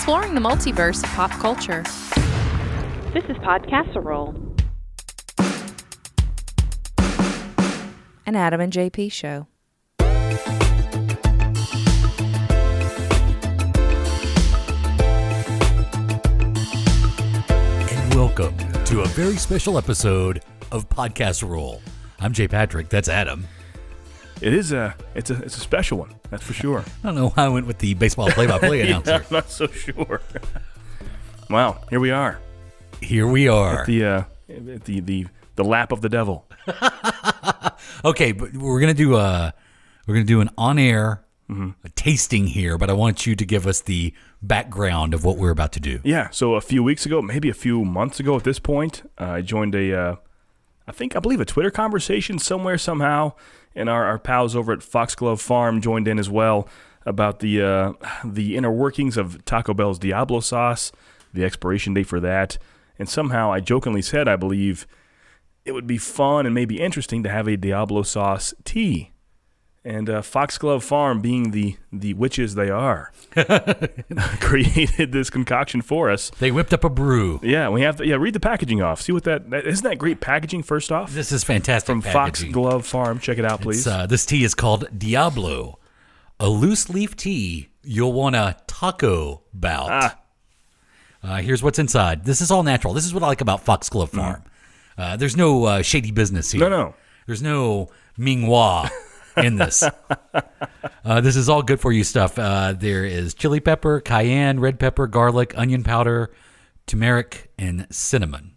exploring the multiverse of pop culture. This is Podcasserole. An Adam and JP show. And welcome to a very special episode of Podcasserole. I'm Jay Patrick. That's Adam. It's a special one, that's for sure. I don't know why I went with the baseball play-by-play announcer. Yeah, I'm not so sure. Wow, here we are. Here we are. At the lap of the devil. Okay, but we're gonna do an on-air tasting here, but I want you to give us the background of what we're about to do. Yeah, so a few weeks ago, maybe a few months ago at this point, I joined I believe a Twitter conversation somewhere, somehow, and our pals over at Foxglove Pharm joined in as well about the inner workings of Taco Bell's Diablo sauce, the expiration date for that, and somehow I jokingly said, I believe, it would be fun and maybe interesting to have a Diablo sauce tea. And Foxglove Pharm, being the witches they are, created this concoction for us. They whipped up a brew. Yeah, we have to. Read the packaging off. See what that isn't that great packaging. First off, This is fantastic from packaging. Foxglove Pharm. Check it out, please. This tea is called Diablo, a loose leaf tea you'll want a taco bout. Here's what's inside. This is all natural. This is what I like about Foxglove Pharm. There's no shady business here. No. There's no Ming-Hua in this. This is all good for you stuff. There is chili pepper, cayenne, red pepper, garlic, onion powder, turmeric, and cinnamon.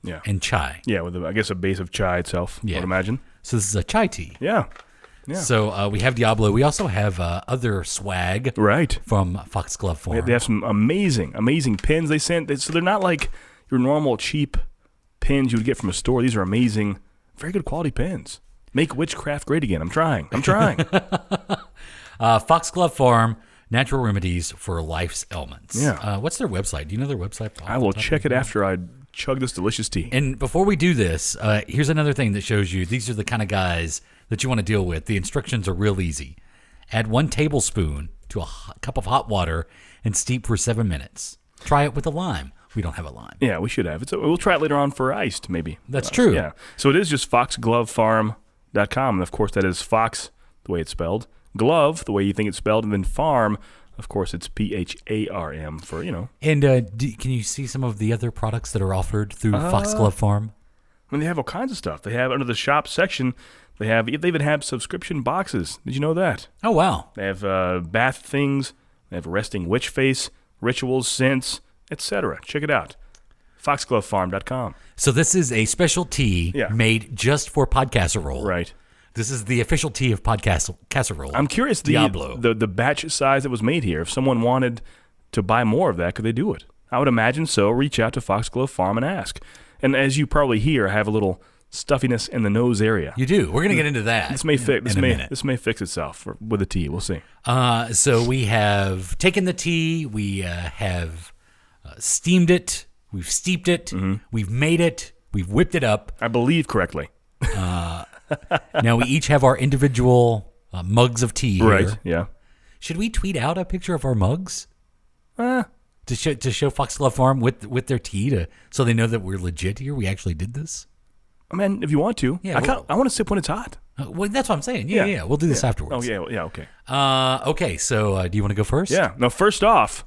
Yeah. And chai. Yeah, with I guess a base of chai itself. Yeah. I would imagine. So this is a chai tea. Yeah. So we have Diablo. We also have other swag Right. from Foxglove Pharm. They have some amazing pins they sent. So they're not like your normal cheap pins you would get from a store. These are amazing, very good quality pins. Make witchcraft great again. I'm trying. Foxglove Pharm, natural remedies for life's ailments. Yeah. What's their website? Do you know their website? I will check it after I chug this delicious tea. And before we do this, here's another thing that shows you these are the kind of guys that you want to deal with. The instructions are real easy. Add 1 tablespoon to a cup of hot water and steep for 7 minutes. Try it with a lime. We don't have a lime. Yeah, we should have. We'll try it later on for iced, maybe. That's true. Yeah. So it is just foxglovefarm.com. And, of course, that is Fox, the way it's spelled. Glove, the way you think it's spelled. And then farm, of course, it's P-H-A-R-M for, And can you see some of the other products that are offered through Foxglove Pharm? I mean, they have all kinds of stuff. They have, under the shop section, they even have subscription boxes. Did you know that? Oh, wow. They have bath things. They have resting witch face, rituals, scents, etc. Check it out. Foxglovefarm.com. So this is a special tea made just for Podcasserole. Right. This is the official tea of Podcasserole. I'm curious Diablo. the batch size that was made here. If someone wanted to buy more of that, could they do it? I would imagine so. Reach out to Foxglove Pharm and ask. And as you probably hear, I have a little stuffiness in the nose area. You do. We're going to get into that. This may minute. This may fix itself with the tea. We'll see. So we have taken the tea. We have steamed it. We've steeped it. Mm-hmm. We've made it. We've whipped it up. I believe correctly. Now we each have our individual mugs of tea here. Right, yeah. Should we tweet out a picture of our mugs? To show Foxglove Pharm with their tea so they know that we're legit here? We actually did this? I mean, if you want to. Yeah, I want to sip when it's hot. Well, that's what I'm saying. Yeah. We'll do this afterwards. Oh, yeah, okay. Okay, so do you want to go first? Yeah. No, first off,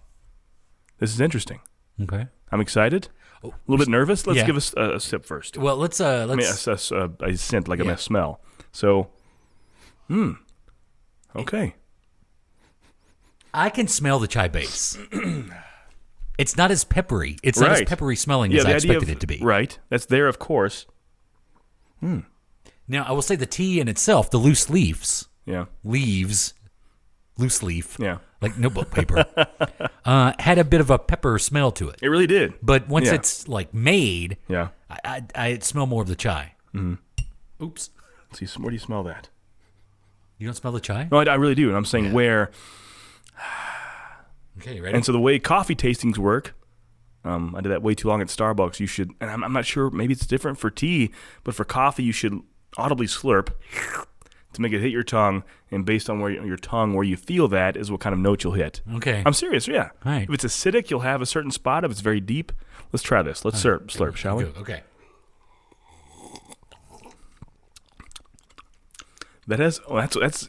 this is interesting. Okay. I'm excited. A little bit nervous. Let's give us a sip first. Well, let's. I mean, a scent, like a smell. So, okay. I can smell the chai base. It's not as peppery. It's not as peppery smelling as I expected it to be. Right. That's there, of course. Now, I will say the tea in itself, the loose leaves. Yeah. Leaves. Loose leaf. Yeah. Like notebook paper. Had a bit of a pepper smell to it. It really did. But once it's like made, yeah, I smell more of the chai. Mm-hmm. Oops. Let's see, where do you smell that? You don't smell the chai? No, I really do. And I'm saying where. Okay, ready? And so the way coffee tastings work, I did that way too long at Starbucks. You should, and I'm not sure, maybe it's different for tea, but for coffee, you should audibly slurp to make it hit your tongue, and based on where your tongue, where you feel that, is what kind of note you'll hit. Okay. I'm serious, yeah. All right. If it's acidic, you'll have a certain spot. If it's very deep, let's try this. Let's slurp, shall we? Okay. That's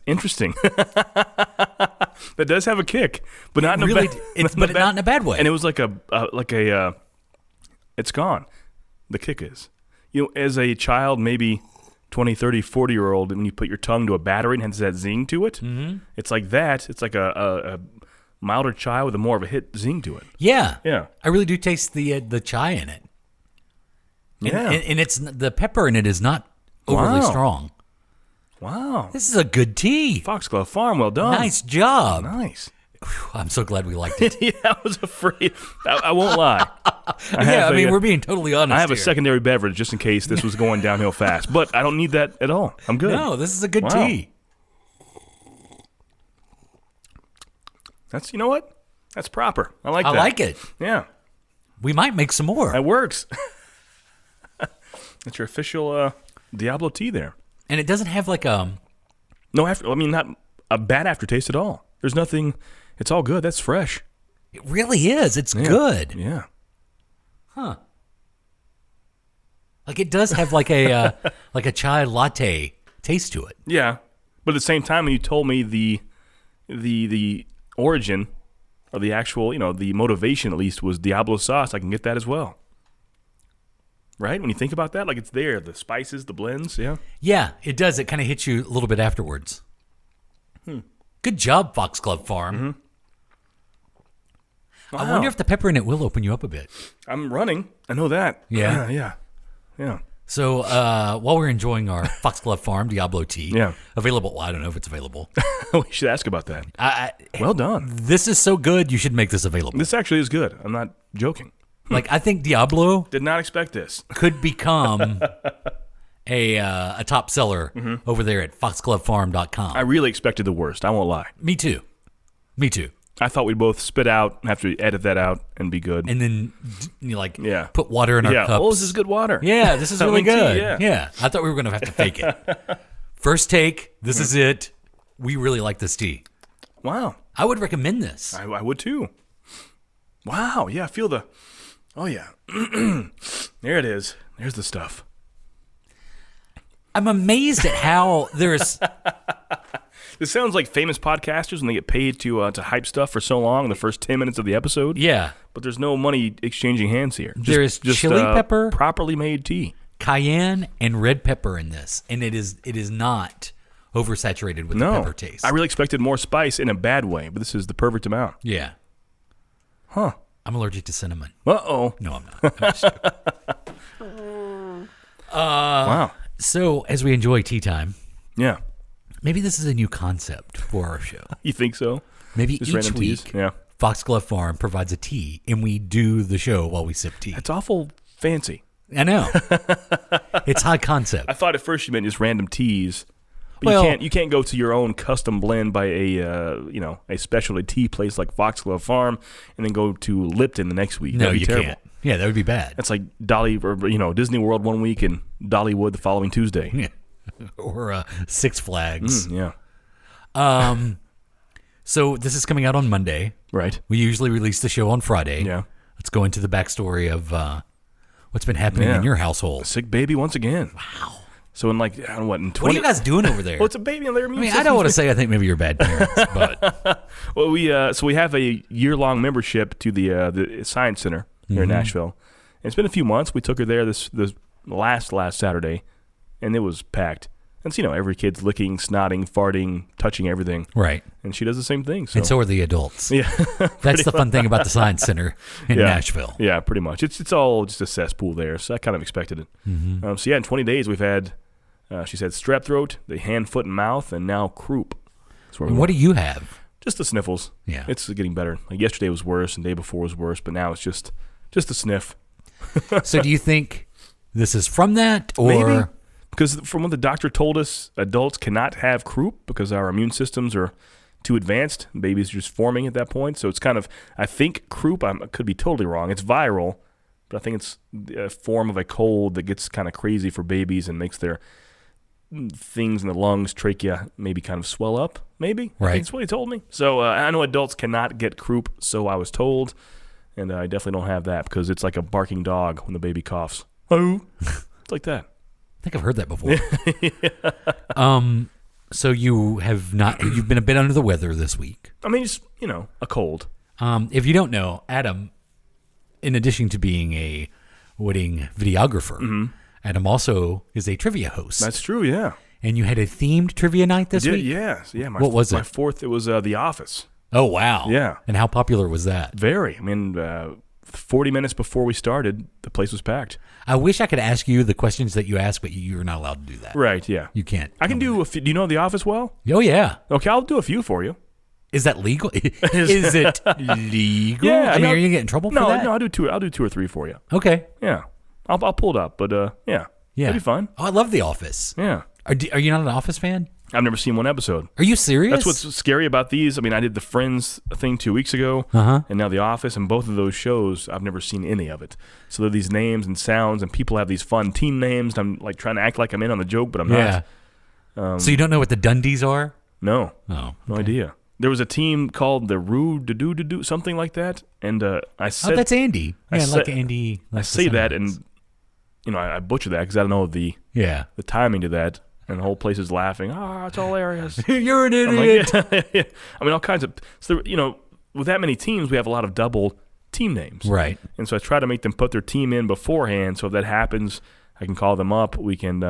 interesting. That does have a kick, but not in Really, a but not in a bad way. And it was like a it's gone. The kick is, as a child, maybe 20, 30, 40-year-old, when you put your tongue to a battery and has that zing to it, it's like that. It's like a milder chai with a more of a hit zing to it. Yeah. Yeah. I really do taste the chai in it. Yeah. And it's the pepper in it is not overly Wow. strong. Wow. This is a good tea. Foxglove Pharm, well done. Nice job. Nice. Whew, I'm so glad we liked it. Yeah, I was afraid. I won't lie. We're being totally honest. I have a here. secondary beverage just in case this was going downhill fast, but I don't need that at all. I'm good. No, this is a good Wow. tea. That's, you know what? That's proper. I like I that. like it. Yeah, We might make some more. that works. That's your official Diablo tea there. And it doesn't have like a... Not a bad aftertaste at all. There's nothing. It's all good. That's fresh. It really is. It's good. Yeah. Huh. Like it does have like a like a chai latte taste to it. Yeah. But at the same time, when you told me the origin or the actual, the motivation at least was Diablo sauce, I can get that as well. Right? When you think about that, like it's there, the spices, the blends, yeah. Yeah, it does. It kind of hits you a little bit afterwards. Good job, Foxglove Pharm. I Wow. wonder if the pepper in it will open you up a bit. I'm running. I know that. Yeah? Yeah. So while we're enjoying our Foxglove Pharm Diablo tea, Yeah. available. Well, I don't know if it's available. We should ask about that. Well done. This is so good. You should make this available. This actually is good. I'm not joking. Like I think Diablo Did not expect this. could become a top seller over there at foxglovefarm.com. I really expected the worst. I won't lie. Me too. I thought we'd both spit out, have to edit that out, and be good. And then Yeah. put water in our cups. Oh, this is good water. Yeah, this is really Tea, good. yeah. I thought we were going to have to fake it. First take, this is it. We really like this tea. Wow. I would recommend this. I would too. Wow. Yeah, feel the... Oh, yeah. There it is. There's the stuff. I'm amazed at how there's... This sounds like famous podcasters when they get paid to hype stuff for so long in the first 10 minutes of the episode. Yeah. But there's no money exchanging hands here. There is chili pepper, properly made tea. cayenne, and red pepper in this. And it is not oversaturated with the pepper taste. I really expected more spice in a bad way, but this is the perfect amount. Yeah. Huh. I'm allergic to cinnamon. Uh-oh. No, I'm not. I'm just joking. Wow. So, as we enjoy tea time, Yeah. maybe this is a new concept for our show. You think so? Maybe Just each random week, teas? Yeah. Foxglove Pharm provides a tea, and we do the show while we sip tea. It's awful fancy. I know. It's high concept. I thought at first you meant just random teas. But Well- you can't go to your own custom blend by a specialty tea place like Foxglove Pharm and then go to Lipton the next week. No, That'd be you terrible. can't. Yeah, that would be bad. That's like Disney World one week and Dollywood the following Tuesday. Yeah. Or Six Flags. Yeah. So this is coming out on Monday. Right. We usually release the show on Friday. Yeah. Let's go into the backstory of what's been happening in your household. Sick baby once again. Wow. So in in 20... What are you guys doing over there? Well, it's a baby on their immune I mean, I system's don't want to say I think maybe you're bad parents, but Well, we have a year-long membership to the Science Center here in Nashville. And it's been a few months. We took her there this last Saturday, and it was packed. And so, every kid's licking, snotting, farting, touching everything. right. And she does the same thing. So. And so are the adults. Yeah. That's the fun thing about the Science Center in Nashville. Yeah, pretty much. It's all just a cesspool there, so I kind of expected it. So, in 20 days, we've had, she said, strep throat, the hand, foot, and mouth, and now croup. That's where we What do you have? Just the sniffles. Yeah. It's getting better. Like yesterday was worse, and the day before was worse, but now it's just a sniff. So do you think this is from that, or Maybe. Because from what the doctor told us, adults cannot have croup because our immune systems are too advanced. Babies are just forming at that point. So it's kind of, I think croup, I could be totally wrong. It's viral, but I think it's a form of a cold that gets kind of crazy for babies and makes their things in the lungs, trachea, maybe kind of swell up, maybe. I Right. think that's what he told me. So I know adults cannot get croup, so I was told. And I definitely don't have that because it's like a barking dog when the baby coughs. Oh, it's like that. I think I've heard that before. So you've been a bit under the weather this week. I mean, just, a cold. If you don't know, Adam, in addition to being a wedding videographer, Adam also is a trivia host. That's true, yeah. And you had a themed trivia night this week? Yes, yeah. What was it? My fourth, it was The Office. Oh, wow. Yeah. And how popular was that? Very. I mean, 40 minutes before we started, the place was packed. I wish I could ask you the questions that you ask, but you're not allowed to do that. Right, yeah. You can't. I can do a few. Do you know The Office well? Oh, yeah. Okay, I'll do a few for you. Is that legal? Is it legal? Yeah. I mean, are you going to get in trouble for that? No, I'll do two or three for you. Okay. Yeah. I'll pull it up, but yeah. Yeah. It'll be fun. Oh, I love The Office. Yeah. Are you not an Office fan? I've never seen one episode. Are you serious? That's what's scary about these. I mean, I did the Friends thing 2 weeks ago, and now The Office, and both of those shows, I've never seen any of it. So there are these names and sounds, and people have these fun team names. And I'm like trying to act like I'm in on the joke, but I'm not. So you don't know what the Dundies are? No. Oh, No idea. There was a team called the Roo-Do-Do-Do, something like that, and I said... Oh, that's Andy. I Yeah, said- like Andy. I say that, and I butcher that because I don't know the timing to that, and the whole place is laughing. It's hilarious. You're an I'm idiot. like, yeah. I mean, all kinds of... So, with that many teams, we have a lot of double team names. Right. And so I try to make them put their team in beforehand, so if that happens, I can call them up. We can,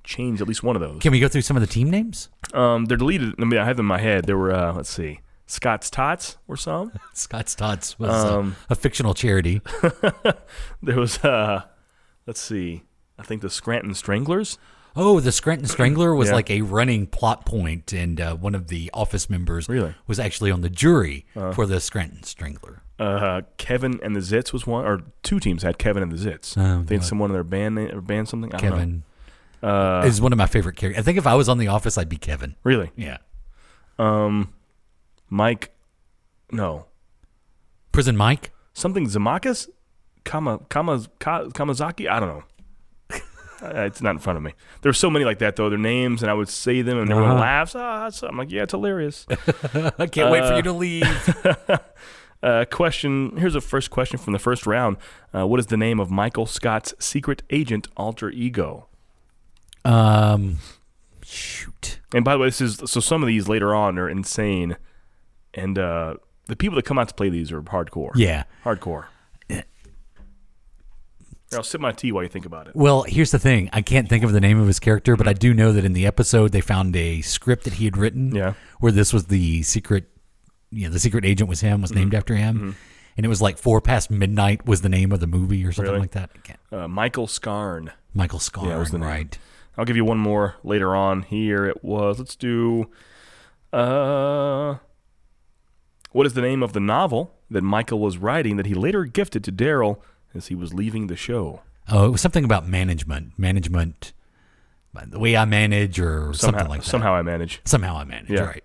change at least one of those. Can we go through some of the team names? They're deleted. I mean, I have them in my head. There were, let's see, Scott's Tots were some. Scott's Tots was a fictional charity. There was, let's see, I think the Scranton Stranglers. Oh, the Scranton Strangler was Yeah. like a running plot point, and one of the Office members Really? was actually on the jury for the Scranton Strangler. Kevin and the Zits was one, or two teams had Kevin and the Zits. Oh, I think God. someone in their band something. I don't know. Kevin is one of my favorite characters. I think if I was on The Office, I'd be Kevin. Really? Yeah. Mike, no. Prison Mike? Something Zamakis? Kamazaki? I don't know. It's not in front of me. There's so many like that, though. Their names, and I would say them, and everyone laughs. I'm like, yeah, it's hilarious. I can't wait for you to leave. Question. Here's a first question from the first round. What is the name of Michael Scott's secret agent alter ego? Shoot. And by the way, some of these later on are insane, and the people that come out to play these are hardcore. Yeah. Hardcore. Here, I'll sip my tea while you think about it. Well, here's the thing. I can't think of the name of his character, but I do know that in the episode they found a script that he had written where this was the secret, the secret agent was him, was named after him. And it was like 4 past midnight was the name of the movie or something Really? like that. I can't. Michael Scarn. Michael Scarn, Yeah, was the name. right. I'll give you one more later on. Here it was. Let's do. What is the name of the novel that Michael was writing that he later gifted to Daryl as he was leaving the show? Oh, it was something about management. Management, the way I manage or something like that. Somehow I manage. Somehow I manage, Yeah. right.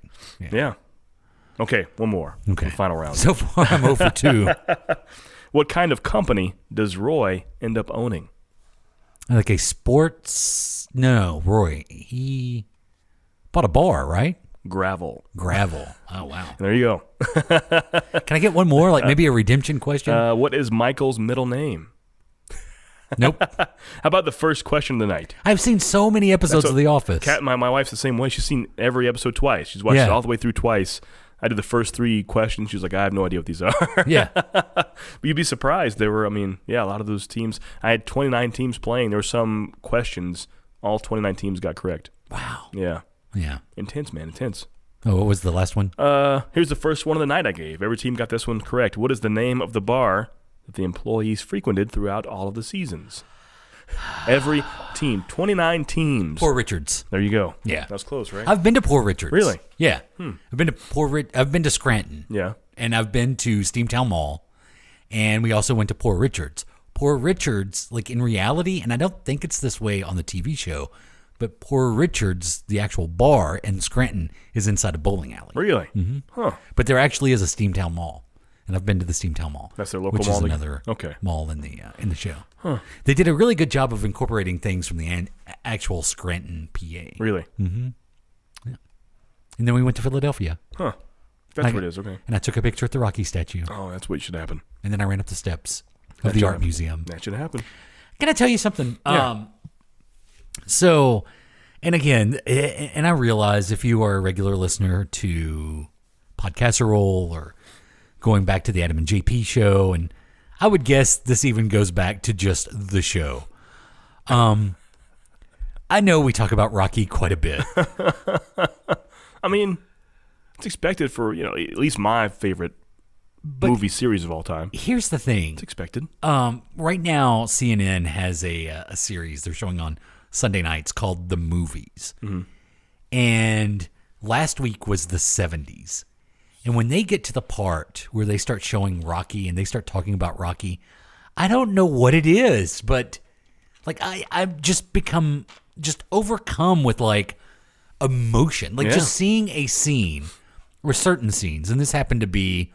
Yeah. Okay, one more. Okay. The final round. So far, I'm 0 for 2. What kind of company does Roy end up owning? Like a sports... No, Roy. He bought a bar, right? Gravel. Gravel. Oh, wow. There you go. Can I get one more? Like maybe a redemption question? What is Michael's middle name? Nope. How about the first question of the night? I've seen so many episodes of The Office. My wife's the same way. She's seen every episode twice. She's watched it all the way through twice. I did the first 3 questions. She was like, I have no idea what these are. Yeah. But you'd be surprised. There were, a lot of those teams. I had 29 teams playing. There were some questions. All 29 teams got correct. Wow. Yeah. Yeah. Intense, man. Intense. Oh, what was the last one? Here's the first one of the night I gave. Every team got this one correct. What is the name of the bar that the employees frequented throughout all of the seasons? Every team. 29 teams. Poor Richards. There you go. Yeah. That was close, right? I've been to Poor Richards. Really? Yeah. I've been to I've been to Scranton. Yeah. And I've been to Steamtown Mall. And we also went to Poor Richards. Poor Richards, like in reality, and I don't think it's this way on the TV show, but Poor Richards, the actual bar in Scranton, is inside a bowling alley. Really? Mm-hmm. Huh. But there actually is a Steamtown Mall. and I've been to the Steamtown Mall. That's their local which mall. Is another mall in the show. Huh. They did a really good job of incorporating things from the actual Scranton, PA. Really? Mm-hmm. Yeah. And then we went to Philadelphia. Huh. That's where it is. Okay. And I took a picture at the Rocky statue. Oh, that's what should happen. And then I ran up the steps of the art museum. That should happen. Can I tell you something? Yeah. So, and again, and I realize if you are a regular listener to Podcasserole or going back to the Adam and JP show, and I would guess this even goes back to just the show. I know we talk about Rocky quite a bit. I mean, it's expected for, at least my favorite movie series of all time. Here's the thing. It's expected. Right now, CNN has a series they're showing on Sunday nights called The Movies. Mm-hmm. And last week was the 70s. And when they get to the part where they start showing Rocky and they start talking about Rocky, I don't know what it is, but like I've just become just overcome with like emotion. Like just seeing a scene or certain scenes. And this happened to be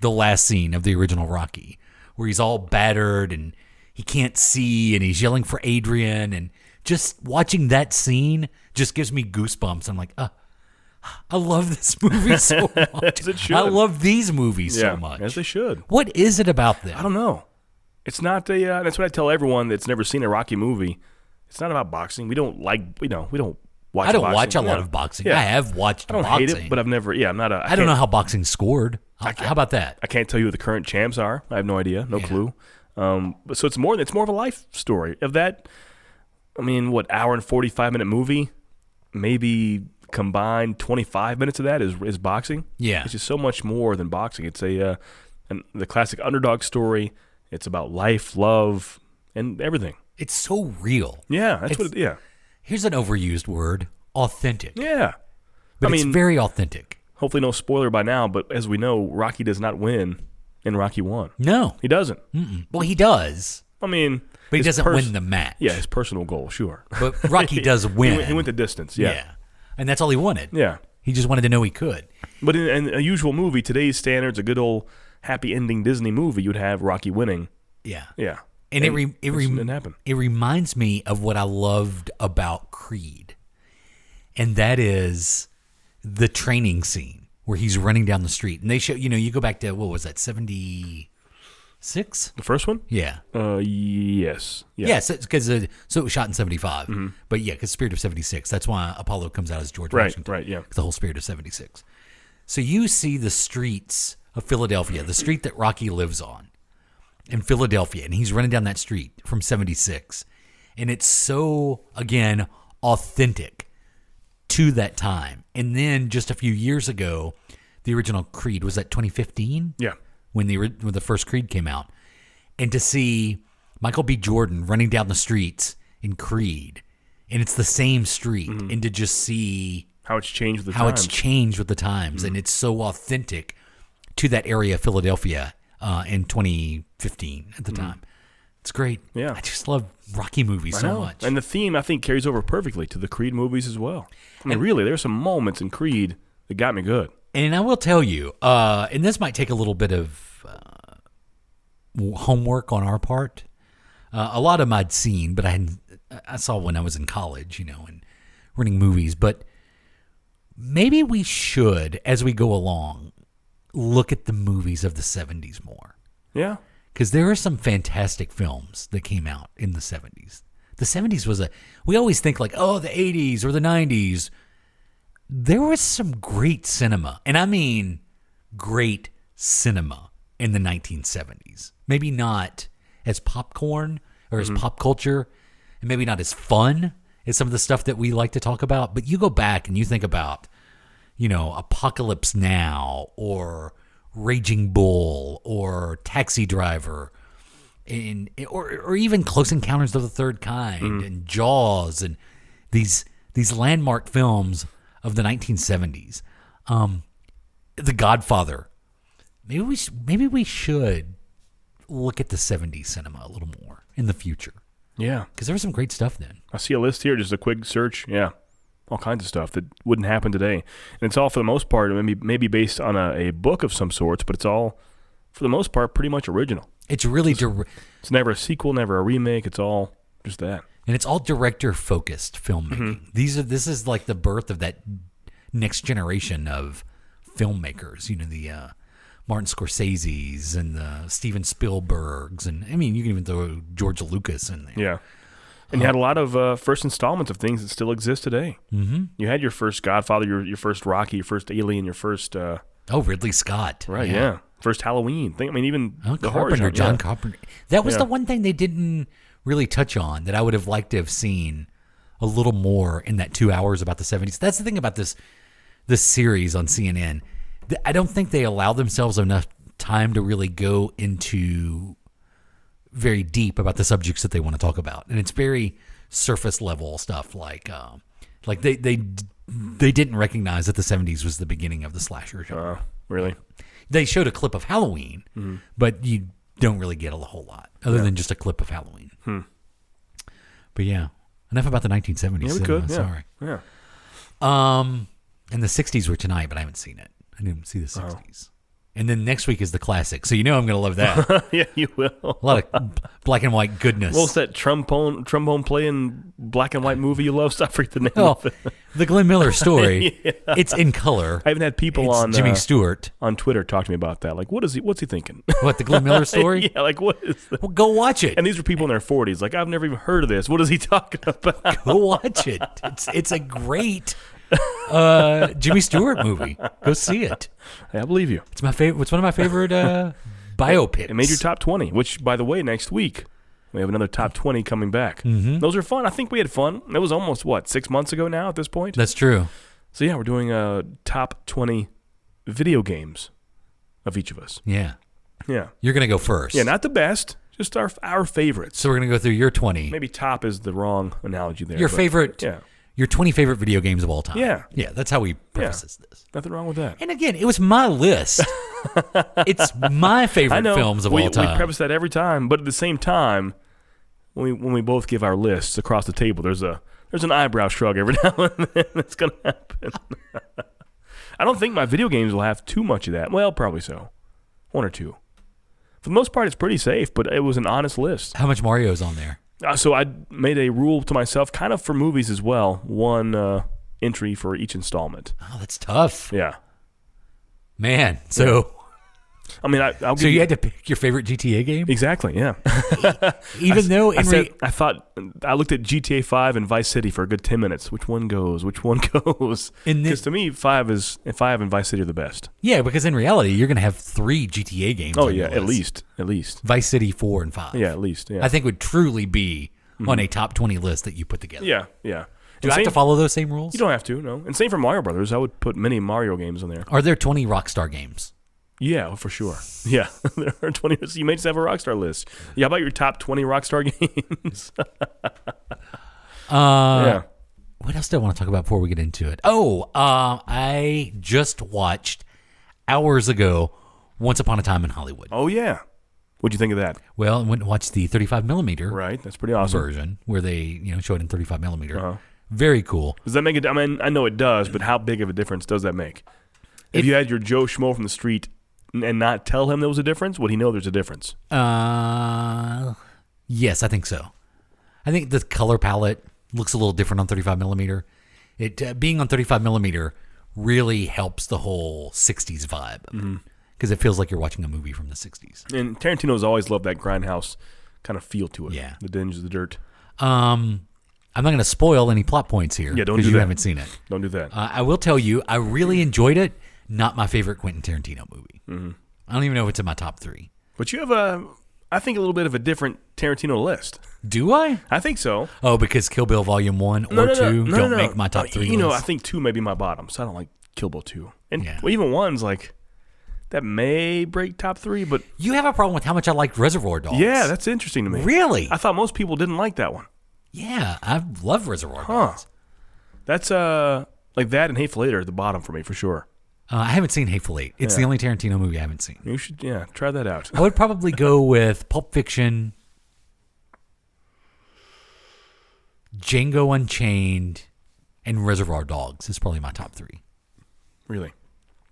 the last scene of the original Rocky where he's all battered and he can't see and he's yelling for Adrian, and just watching that scene just gives me goosebumps. I'm like, I love this movie so much. As it should. I love these movies so much. As they should. What is it about them? I don't know. It's not that's what I tell everyone that's never seen a Rocky movie. It's not about boxing. We don't watch I don't boxing. watch a lot of boxing. Yeah. I have watched boxing. I don't hate it, but I've never, I'm not a... I don't know how boxing scored. How about that? I can't tell you who the current champs are. I have no idea. No clue. So it's more of a life story. Of that, I mean, hour and 45-minute movie, maybe combined 25 minutes of that is boxing. Yeah. It's just so much more than boxing. It's the classic underdog story. It's about life, love, and everything. It's so real. Yeah, Here's an overused word, authentic. Yeah. But it's very authentic. Hopefully no spoiler by now, but as we know, Rocky does not win in Rocky 1. No. He doesn't. Mm-mm. Well, he does. I mean... But he doesn't win the match. Yeah, his personal goal, sure. But Rocky does win. He went the distance, yeah. And that's all he wanted. Yeah. He just wanted to know he could. But in a usual movie, today's standards, a good old happy ending Disney movie, you'd have Rocky winning. Yeah. Yeah. And it didn't happen. It reminds me of what I loved about Creed. And that is the training scene where he's running down the street. And they show, you go back to, what was that, 76? The first one? Yeah. Yes. Yeah. Yes, because so it was shot in 75. Mm-hmm. But yeah, because Spirit of 76. That's why Apollo comes out as George Right, Washington. right, yeah. 'Cause the whole Spirit of 76. So you see the streets of Philadelphia, the street that Rocky lives on in Philadelphia, and he's running down that street from 76. And it's so, again, authentic to that time. And then just a few years ago, the original Creed, was that 2015? Yeah. When the first Creed came out. And to see Michael B. Jordan running down the streets in Creed, and it's the same street, and to just see how it's changed with the how times. it's changed with the times, and it's so authentic to that area of Philadelphia in 2015 at the time. It's great. Yeah. I just love Rocky movies so much. And the theme, I think, carries over perfectly to the Creed movies as well. I mean, really, there's some moments in Creed that got me good. And I will tell you, and this might take a little bit of homework on our part. A lot of them I'd seen, but I saw when I was in college, and running movies. But maybe we should, as we go along, look at the movies of the 70s more. Yeah. Because there are some fantastic films that came out in the 70s. The 70s was we always think like, oh, the 80s or the 90s. There was some great cinema, and I mean great cinema in the 1970s. Maybe not as popcorn or as pop culture, and maybe not as fun as some of the stuff that we like to talk about, but you go back and you think about, Apocalypse Now or Raging Bull or Taxi Driver, or even Close Encounters of the Third Kind and Jaws, and these landmark films of the 1970s. The Godfather. Maybe we should look at the 70s cinema a little more in the future. Yeah. Because there was some great stuff then. I see a list here, just a quick search. Yeah. All kinds of stuff that wouldn't happen today. And it's all, for the most part, maybe based on a book of some sorts, but it's all for the most part, pretty much original. It's really It's never a sequel, never a remake. It's all just that. and it's all director-focused filmmaking. This is like the birth of that next generation of filmmakers. You know, the Martin Scorsese's and the Steven Spielbergs, and I mean, you can even throw George Lucas in there. Yeah. And you had a lot of first installments of things that still exist today. Mm-hmm. You had your first Godfather, your first Rocky, your first Alien, your first... Ridley Scott. Right, yeah. First Halloween. Even the horror Carpenter, genre, John yeah. Carpenter. That was the one thing they didn't really touch on that I would have liked to have seen a little more in that 2 hours about the 70s. That's the thing about this series on CNN. I don't think they allow themselves enough time to really go into very deep about the subjects that they want to talk about, and it's very surface level stuff. Like they didn't recognize that the 70s was the beginning of the slasher genre. Really? They showed a clip of Halloween, but you don't really get a whole lot other than just a clip of Halloween. But yeah, enough about the 1970s. Yeah, we cinema, could. Sorry. Yeah. And the 60s were tonight, but I haven't seen it. I didn't see the 60s. And then next week is the classic, so you know I'm going to love that. Yeah, you will. A lot of black and white goodness. What's that trombone playing black and white movie you love? Stop, I forget the name Oh, of it. the Glenn Miller story. It's in color. I even had people It's on Jimmy Stewart. on Twitter talk to me about that. Like, what's he thinking? What, the Glenn Miller story? Yeah, like what is that? Well, go watch it. And these were people in their 40s. Like, I've never even heard of this. What is he talking about? Go watch it. It's a great Jimmy Stewart movie. Go see it. Hey, I believe you. It's my favorite. It's one of my favorite biopics. It made your top 20, which, by the way, next week we have another top 20 coming back. Mm-hmm. Those are fun. I think we had fun. It was almost, 6 months ago now at this point? That's true. So, yeah, we're doing top 20 video games of each of us. Yeah. Yeah. You're going to go first. Yeah, not the best, just our favorites. So we're going to go through your 20. Maybe top is the wrong analogy there. Your favorite. Yeah. Your 20 favorite video games of all time. Yeah. Yeah, that's how we preface this. Nothing wrong with that. And again, it was my list. It's my favorite films of all time. We preface that every time, but at the same time, when we both give our lists across the table, there's an eyebrow shrug every now and then that's going to happen. I don't think my video games will have too much of that. Well, probably so. One or two. For the most part, it's pretty safe, but it was an honest list. How much Mario's on there? So I made a rule to myself, kind of for movies as well, one entry for each installment. Oh, that's tough. Yeah. Man, so... I mean, I'll give So you had to pick your favorite GTA game? Exactly, yeah. Even though... I looked at GTA 5 and Vice City for a good 10 minutes. Which one goes? Because to me, 5 and Vice City are the best. Yeah, because in reality, you're going to have 3 GTA games Oh, on yeah, your list. at least. Vice City 4 and 5. Yeah, at least, yeah. I think would truly be on a top 20 list that you put together. Yeah, yeah. Do I have to follow those same rules? You don't have to, no. And same for Mario Brothers. I would put many Mario games on there. Are there 20 Rockstar games? Yeah, for sure. Yeah, there are 20. So you may just have a Rockstar list. Yeah, how about your top 20 Rockstar games? Yeah. What else do I want to talk about before we get into it? I just watched hours ago Once Upon a Time in Hollywood. Oh, yeah. What'd you think of that? Well, I went and watched the 35 millimeter Right, that's pretty awesome. version where they show it in 35 millimeter. Very cool. Does that make it? I mean, I know it does, but how big of a difference does that make? If you had your Joe Schmo from the street and not tell him there was a difference, would he know there's a difference? Yes, I think so. I think the color palette looks a little different on 35 millimeter. It being on 35 millimeter really helps the whole 60s vibe because it feels like you're watching a movie from the 60s. And Tarantino's always loved that grindhouse kind of feel to it. Yeah. The dinge, the dirt. I'm not going to spoil any plot points here. Yeah, don't do because you that. haven't seen it. Don't do that. I will tell you, I really enjoyed it. Not my favorite Quentin Tarantino movie. I don't even know if it's in my top 3. But you have I think a little bit of a different Tarantino list. Do I? I think so. Oh, because Kill Bill Volume 1 or 2 don't make my top 3 list. I think 2 may be my bottom, so I don't like Kill Bill 2. And Yeah. well, even 1's like, that may break top 3, but... You have a problem with how much I liked Reservoir Dogs. Yeah, that's interesting to me. Really? I thought most people didn't like that one. Yeah, I love Reservoir Dogs. That's like that and Hateful Eight are at the bottom for me, for sure. I haven't seen Hateful Eight. It's the only Tarantino movie I haven't seen. You should, try that out. I would probably go with Pulp Fiction, Django Unchained, and Reservoir Dogs is probably my top 3. Really?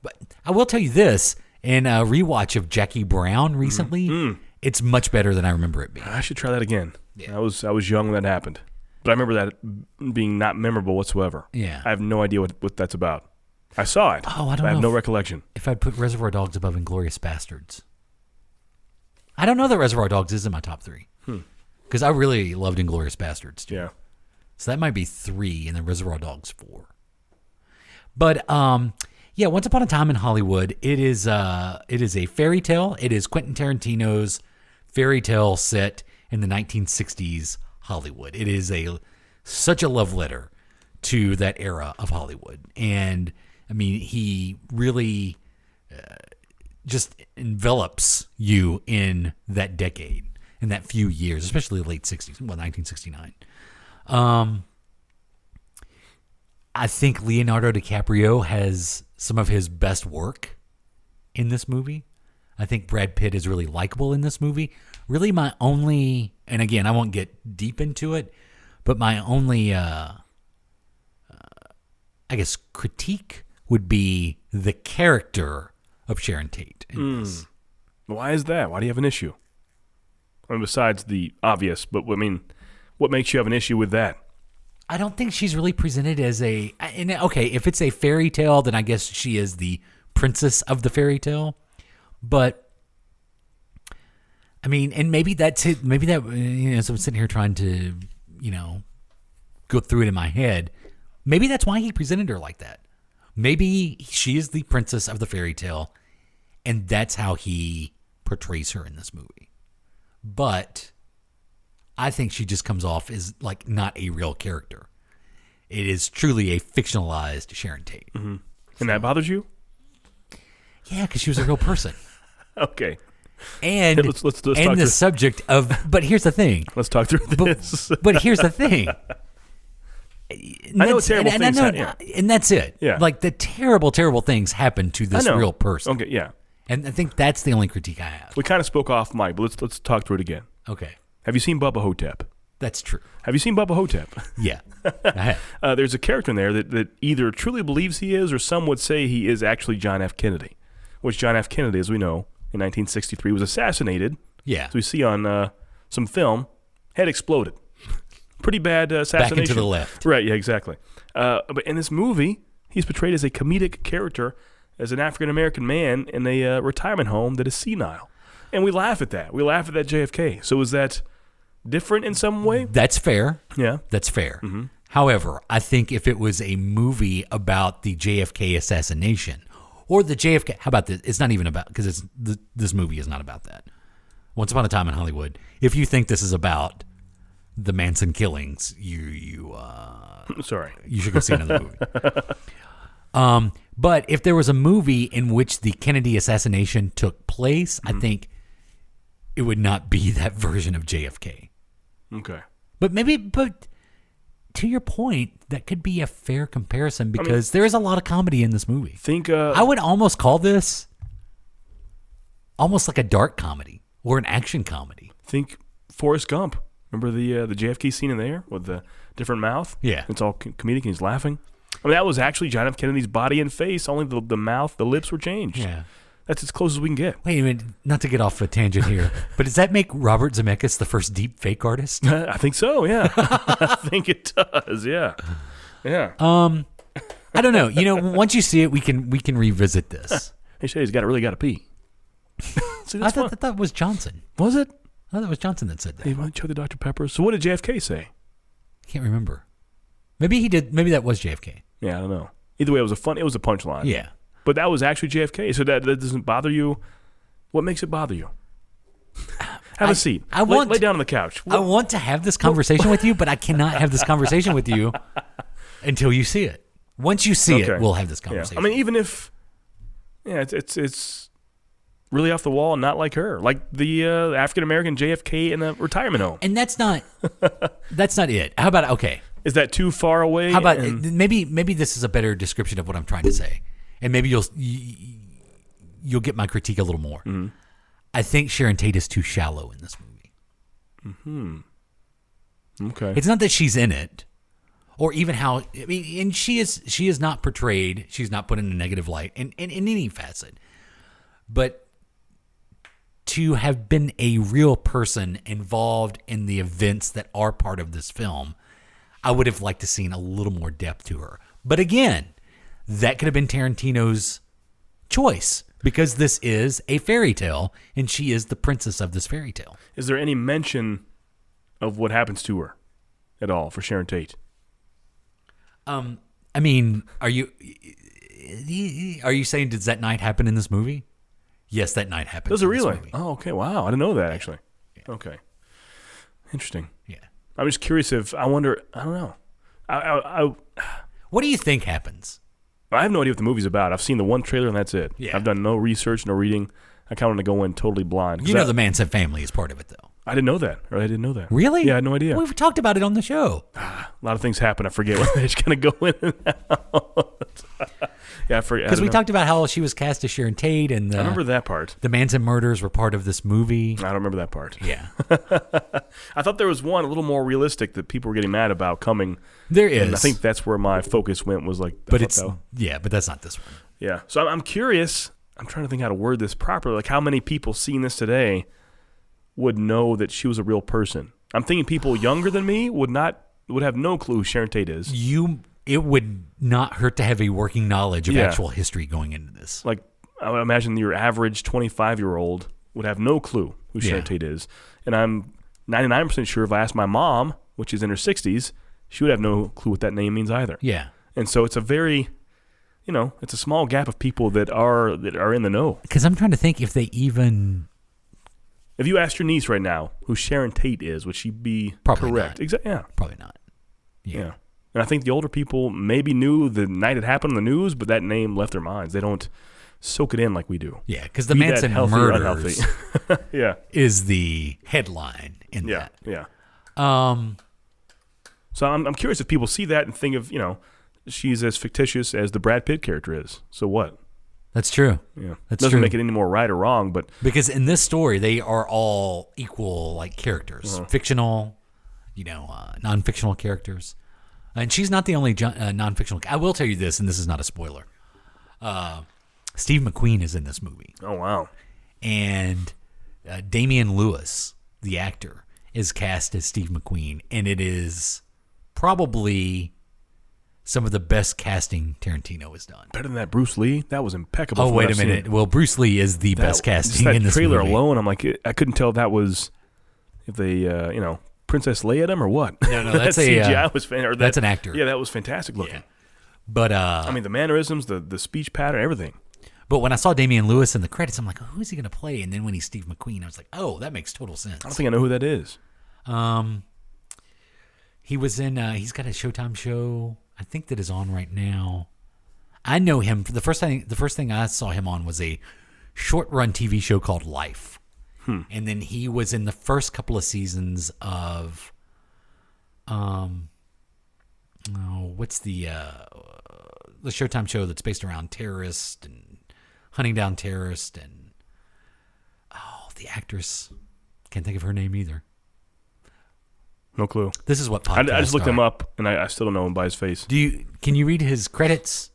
But I will tell you this, And a rewatch of Jackie Brown recently, it's much better than I remember it being. I should try that again. Yeah. I was young when that happened. But I remember that being not memorable whatsoever. Yeah. I have no idea what that's about. I saw it. Oh, I don't I have know no recollection. if I'd put Reservoir Dogs above Inglourious Bastards. I don't know that Reservoir Dogs is in my top 3. Because I really loved Inglourious Bastards, too. Yeah. So that might be 3, and then Reservoir Dogs 4. But yeah, Once Upon a Time in Hollywood. It is a fairy tale. It is Quentin Tarantino's fairy tale set in the 1960s Hollywood. It is such a love letter to that era of Hollywood, and I mean, he really just envelops you in that decade, in that few years, especially the late 60s, 1969. I think Leonardo DiCaprio has some of his best work in this movie. I think Brad Pitt is really likable in this movie. Really my only, and again, I won't get deep into it, but my only, I guess, critique would be the character of Sharon Tate in this. Why is that? Why do you have an issue? I mean, besides the obvious, but I mean, what makes you have an issue with that? I don't think she's really presented as okay, if it's a fairy tale, then I guess she is the princess of the fairy tale. But, I mean, and maybe that's it. Maybe that, so I'm sitting here trying to, go through it in my head. Maybe that's why he presented her like that. Maybe she is the princess of the fairy tale, and that's how he portrays her in this movie. But I think she just comes off as like not a real character. It is truly a fictionalized Sharon Tate. Mm-hmm. And that bothers you? Yeah, because she was a real person. Okay. And let's talk the through. subject of, but here's the thing. Let's talk through this. But here's the thing. I know terrible things happen. And that's it. Yeah. Like the terrible, terrible things happen to this real person. Okay, yeah. And I think that's the only critique I have. We kind of spoke off mic, but let's talk through it again. Okay. Have you seen Bubba Hotep? That's true. Have you seen Bubba Hotep? Yeah. I have. There's a character in there that either truly believes he is, or some would say he is actually John F. Kennedy, which John F. Kennedy, as we know, in 1963 was assassinated. Yeah. As we see on some film, head exploded. Pretty bad assassination. Back into the left. Right, yeah, exactly. But in this movie, he's portrayed as a comedic character, as an African-American man in a retirement home that is senile. And we laugh at that. We laugh at that JFK. So is that different in some way? That's fair. Yeah. That's fair. Mm-hmm. However, I think if it was a movie about the JFK assassination or the JFK, how about this? It's not even about, because this movie is not about that. Once Upon a Time in Hollywood. If you think this is about the Manson killings, Sorry. you should go see another movie. But if there was a movie in which the Kennedy assassination took place, I think it would not be that version of JFK. Okay. But to your point, that could be a fair comparison because there is a lot of comedy in this movie. I would almost call this almost like a dark comedy or an action comedy. Think Forrest Gump. Remember the JFK scene in there with the different mouth? Yeah. It's all comedic and he's laughing. I mean, that was actually John F. Kennedy's body and face. Only the mouth, the lips were changed. Yeah. That's as close as we can get. Wait a minute, not to get off a tangent here, but does that make Robert Zemeckis the first deep fake artist? I think so, yeah. I think it does, yeah. Yeah. I don't know. Once you see it, we can revisit this. Hey, Shay's really got to pee. See, I thought that was Johnson. Was it? I thought it was Johnson that said that. Hey, why don't you chug the Dr. Pepper? So what did JFK say? I can't remember. Maybe he did. Maybe that was JFK. Yeah, I don't know. Either way, it was a punchline. Yeah. But that was actually JFK. So that doesn't bother you. What makes it bother you? Have a seat. Lay down on the couch. I want to have this conversation with you, but I cannot have this conversation with you until you see it. Once you see it, we'll have this conversation. Yeah. I mean, even if, it's really off the wall and not like her, like the African American JFK in the retirement home. And that's not it. How about okay? Is that too far away? How about maybe this is a better description of what I'm trying to say, and maybe you'll get my critique a little more. Mm-hmm. I think Sharon Tate is too shallow in this movie. Okay. It's not that she's in it, or even how. I mean, and she is not portrayed. She's not put in a negative light in any facet. But to have been a real person involved in the events that are part of this film, I would have liked to seen a little more depth to her. But again, that could have been Tarantino's choice because this is a fairy tale and she is the princess of this fairy tale. Is there any mention of what happens to her at all for Sharon Tate? I mean, are you saying does that night happen in this movie? Yes, that night happens. Does it in this really? movie. Oh, okay. Wow. I didn't know that actually. Yeah. Okay. Interesting. Yeah. I'm just curious if I wonder. I don't know. What do you think happens? I have no idea what the movie's about. I've seen the one trailer and that's it. Yeah. I've done no research, no reading. I kind of want to go in totally blind. You know the Manson family is part of it, though. I didn't know that. Or I didn't know that. Really? Yeah, I had no idea. We've talked about it on the show. A lot of things happen. I forget what they just kind of go in and out. Yeah, I forget. Because we talked about how she was cast as Sharon Tate, and I remember that part. the Manson murders were part of this movie. I don't remember that part. Yeah. I thought there was one a little more realistic that people were getting mad about coming. There is. And I think that's where my focus went was like. But it's, but that's not this one. Yeah. So I'm curious. I'm trying to think how to word this properly. Like how many people seeing this today would know that she was a real person? I'm thinking people younger than me would have no clue who Sharon Tate is. It would not hurt to have a working knowledge of actual history going into this. Like I would imagine your average 25-year-old would have no clue who Sharon Tate is. And I'm 99% sure if I asked my mom, which is in her 60s, she would have no clue what that name means either. Yeah. And so it's a very, it's a small gap of people that are in the know. Because I'm trying to think if they even... If you asked your niece right now who Sharon Tate is, would she be Probably correct? Not. Yeah. Probably not. Yeah. And I think the older people maybe knew the night it happened on the news, but that name left their minds. They don't soak it in like we do. Yeah, because the Manson murders yeah. is the headline in that. Yeah. So I'm curious if people see that and think of, she's as fictitious as the Brad Pitt character is. So what? That's true. Yeah. That's Doesn't true. make it any more right or wrong, but because in this story they are all equal like characters, fictional, non-fictional characters. And she's not the only non-fictional. I will tell you this, and this is not a spoiler. Steve McQueen is in this movie. Oh, wow. And Damian Lewis, the actor, is cast as Steve McQueen. And it is probably some of the best casting Tarantino has done. Better than that Bruce Lee? That was impeccable. Oh, wait a minute. Seen. Well, Bruce Lee is the best casting that in this trailer movie. alone, I'm like, I couldn't tell that was if they, Princess Leia him or what? No, that's that a CGI was fantastic. that's an actor. Yeah, that was fantastic looking. Yeah. But I mean, the mannerisms, the speech pattern, everything. But when I saw Damian Lewis in the credits, I'm like, who is he going to play? And then when he's Steve McQueen, I was like, oh, that makes total sense. I don't think I know who that is. He was in. He's got a Showtime show, I think, that is on right now. I know him. The first thing I saw him on was a short-run TV show called Life. And then he was in the first couple of seasons of, what's the Showtime show that's based around terrorists and hunting down terrorists and, the actress, can't think of her name either. No clue. This is what podcasts I just looked are. him up, and I still don't know him by his face. Can you read his credits?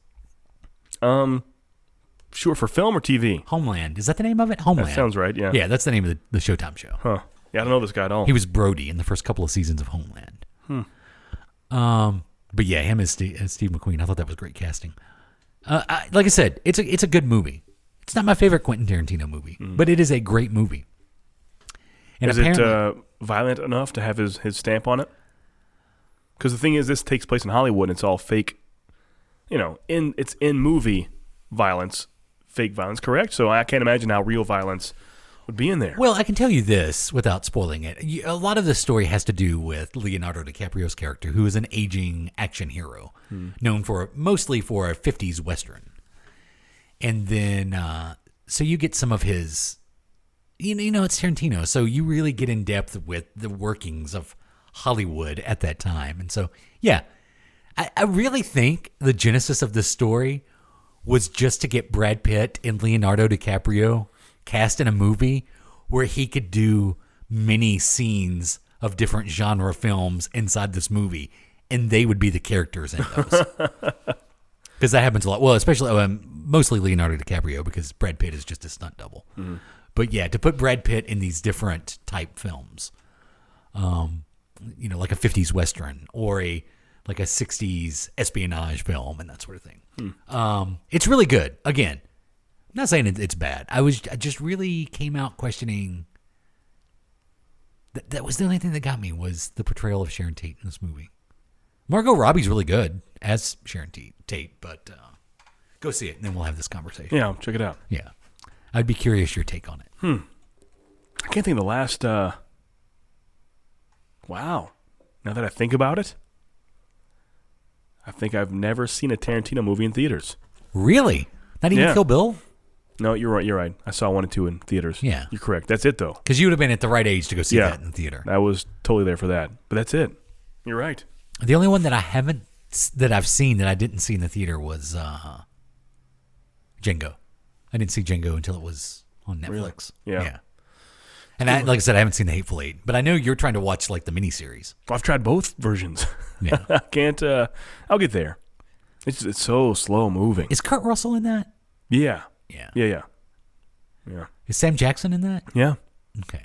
Sure, for film or TV? Homeland. Is that the name of it? Homeland. That sounds right, yeah. Yeah, that's the name of the Showtime show. Huh. Yeah, I don't know this guy at all. He was Brody in the first couple of seasons of Homeland. But yeah, him as Steve McQueen. I thought that was great casting. Like I said, it's a good movie. It's not my favorite Quentin Tarantino movie, but it is a great movie. And is it violent enough to have his stamp on it? Because the thing is, this takes place in Hollywood, and it's all fake. It's in movie violence, fake violence, correct? So I can't imagine how real violence would be in there. Well, I can tell you this without spoiling it. A lot of the story has to do with Leonardo DiCaprio's character, who is an aging action hero, known mostly for a 50s Western. And then, so you get some of his, it's Tarantino, so you really get in depth with the workings of Hollywood at that time. And so, yeah, I really think the genesis of this story was just to get Brad Pitt and Leonardo DiCaprio cast in a movie where he could do many scenes of different genre films inside this movie, and they would be the characters in those. Because that happens a lot. Well, especially mostly Leonardo DiCaprio, because Brad Pitt is just a stunt double. Mm-hmm. But yeah, to put Brad Pitt in these different type films, like a 50s Western or like a 60s espionage film and that sort of thing. It's really good. Again, I'm not saying it's bad. I just really came out questioning. That was the only thing that got me, was the portrayal of Sharon Tate in this movie. Margot Robbie's really good as Sharon Tate, but go see it and then we'll have this conversation. Yeah, check it out. Yeah. I'd be curious your take on it. I can't think of the last. Wow. Now that I think about it, I think I've never seen a Tarantino movie in theaters. Really? Not even Kill Bill? No, you're right. You're right. I saw 1 and 2 in theaters. Yeah. You're correct. That's it, though. Because you would have been at the right age to go see that in the theater. I was totally there for that. But that's it. You're right. The only one that I've seen that I didn't see in the theater was Django. I didn't see Django until it was on Netflix. Really? Yeah. And like I said, I haven't seen The Hateful Eight, but I know you're trying to watch like the miniseries. Well, I've tried both versions. Yeah. I can't. I'll get there. It's so slow moving. Is Kurt Russell in that? Yeah. Yeah. Yeah. Is Sam Jackson in that? Yeah. Okay.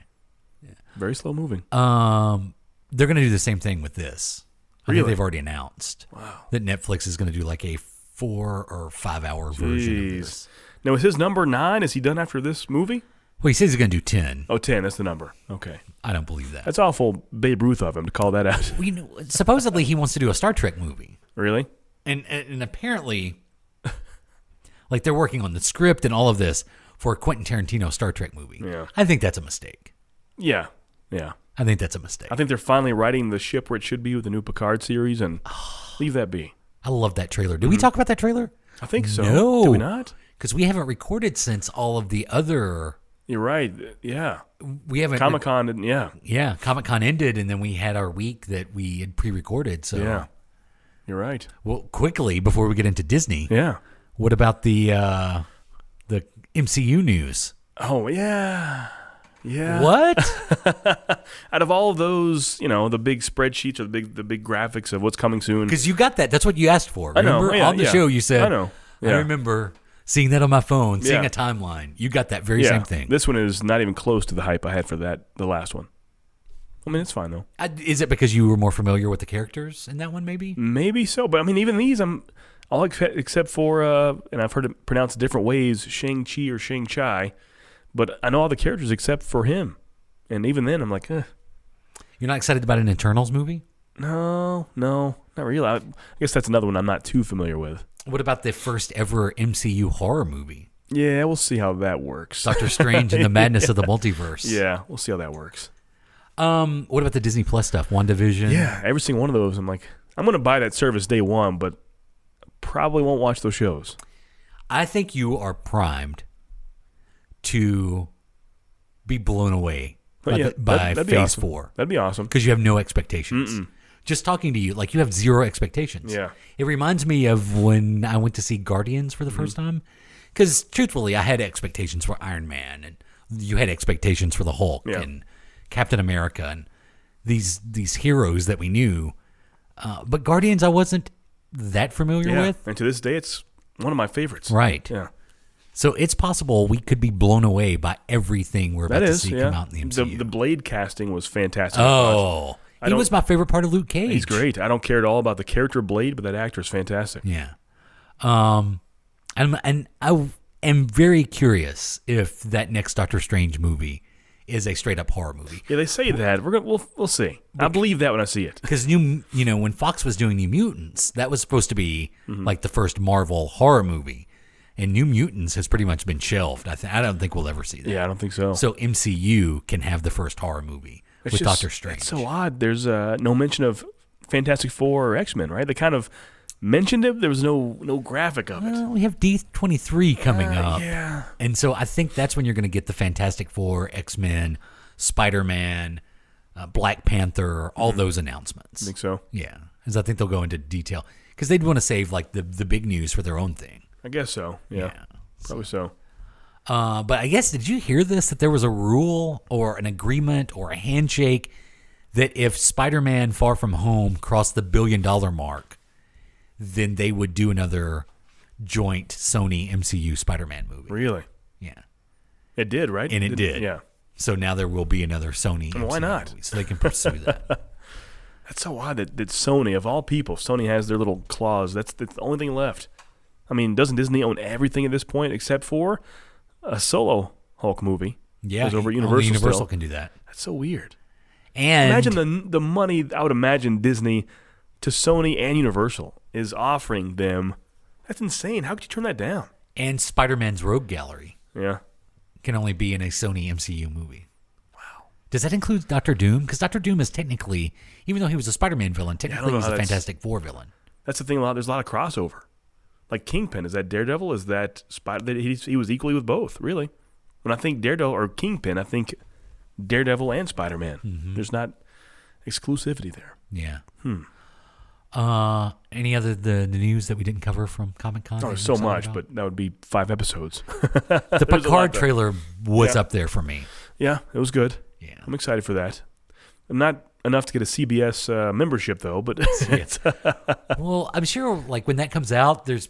Very slow moving. They're going to do the same thing with this. I think Really? they've already announced that Netflix is going to do like a 4 or 5 hour version of this. Now, is his number 9? Is he done after this movie? Well, he says he's going to do 10. Oh, 10. That's the number. Okay. I don't believe that. That's awful Babe Ruth of him to call that out. Well, supposedly he wants to do a Star Trek movie. Really? And apparently, like they're working on the script and all of this for a Quentin Tarantino Star Trek movie. Yeah. I think that's a mistake. Yeah. I think that's a mistake. I think they're finally writing the ship where it should be with the new Picard series, and leave that be. I love that trailer. Did we talk about that trailer? I think so. No. Did we not? Because we haven't recorded since all of the other... You're right. Yeah. We haven't... Comic-Con didn't, yeah. Yeah, Comic-Con ended, and then we had our week that we had pre-recorded. So Yeah. You're right. Well, quickly, before we get into Disney, Yeah. what about the MCU news? Oh, yeah. Yeah. What? Out of all of those, the big spreadsheets or the big graphics of what's coming soon. Because you got that. That's what you asked for. I know, Remember? yeah, On the yeah. show, you said, I know. I Yeah. remember seeing that on my phone, seeing Yeah. a timeline. You got that very same thing. This one is not even close to the hype I had for the last one. I mean, it's fine, though. Is it because you were more familiar with the characters in that one, maybe? Maybe so, but I mean, even these, I'm all except for, and I've heard it pronounced different ways, Shang-Chi or Shang-Chai, but I know all the characters except for him. And even then, I'm like, You're not excited about an Eternals movie? no, not really. I guess that's another one I'm not too familiar with. What about the first ever MCU horror movie? Yeah, we'll see how that works. Doctor Strange and the Madness of the Multiverse. Yeah, we'll see how that works. What about the Disney Plus stuff? WandaVision? Yeah, every single one of those, I'm like, I'm going to buy that service day one, but probably won't watch those shows. I think you are primed to be blown away by that'd be Phase awesome. 4. That'd be awesome. Because you have no expectations. Just talking to you, like you have zero expectations. Yeah. It reminds me of when I went to see Guardians for the first time. Because truthfully, I had expectations for Iron Man, and you had expectations for the Hulk and Captain America, and these heroes that we knew. But Guardians, I wasn't that familiar with. And to this day, it's one of my favorites. Right. Yeah. So it's possible we could be blown away by everything we're about to see come out in the MCU. The Blade casting was fantastic. Oh, he was my favorite part of Luke Cage. He's great. I don't care at all about the character Blade, but that actor is fantastic. Yeah. And I am very curious if that next Doctor Strange movie is a straight up horror movie. Yeah, they say that. We'll see. I believe that when I see it. Because when Fox was doing New Mutants, that was supposed to be like the first Marvel horror movie, and New Mutants has pretty much been shelved. I don't think we'll ever see that. Yeah, I don't think so. So MCU can have the first horror movie with Doctor Strange. It's so odd. There's no mention of Fantastic Four or X-Men, right? They kind of mentioned it. There was no graphic of it. Well, we have D23 coming up. Yeah. And so I think that's when you're going to get the Fantastic Four, X-Men, Spider-Man, Black Panther, all those announcements. I think so. Yeah, because I think they'll go into detail. Because they'd want to save like the big news for their own thing. I guess so. Yeah. Probably so. But I guess, did you hear this, that there was a rule or an agreement or a handshake that if Spider-Man Far From Home crossed the $1 billion mark, then they would do another joint Sony MCU Spider-Man movie. Really? Yeah. It did, right? And it did. Yeah. So now there will be another Sony MCU Why not? movie, so they can pursue that. That's so odd that Sony, of all people, Sony has their little claws. That's the only thing left. I mean, doesn't Disney own everything at this point except for a solo Hulk movie? Yeah. It's over at only Universal Universal still. can do that. That's so weird. And Imagine the money I would imagine Disney to Sony and Universal is offering them. That's insane. How could you turn that down? And Spider-Man's Rogue Gallery Yeah. can only be in a Sony MCU movie. Wow. Does that include Doctor Doom? Because Doctor Doom is technically, even though he was a Spider-Man villain, technically know he's how a that's- Fantastic Four villain. That's the thing. There's a lot of crossover. Like Kingpin, is that Daredevil? Is that Spider? He was equally with both, really. When I think Daredevil or Kingpin, I think Daredevil and Spider-Man. Mm-hmm. There's not exclusivity there. Yeah. Any other the news that we didn't cover from Comic-Con? Oh, there's so much, but that would be 5 episodes. the There's a lot Picard there. trailer was Yeah. up there for me. Yeah, it was good. Yeah. I'm excited for that. I'm not enough to get a CBS membership though, but it's Well, I'm sure like when that comes out, there's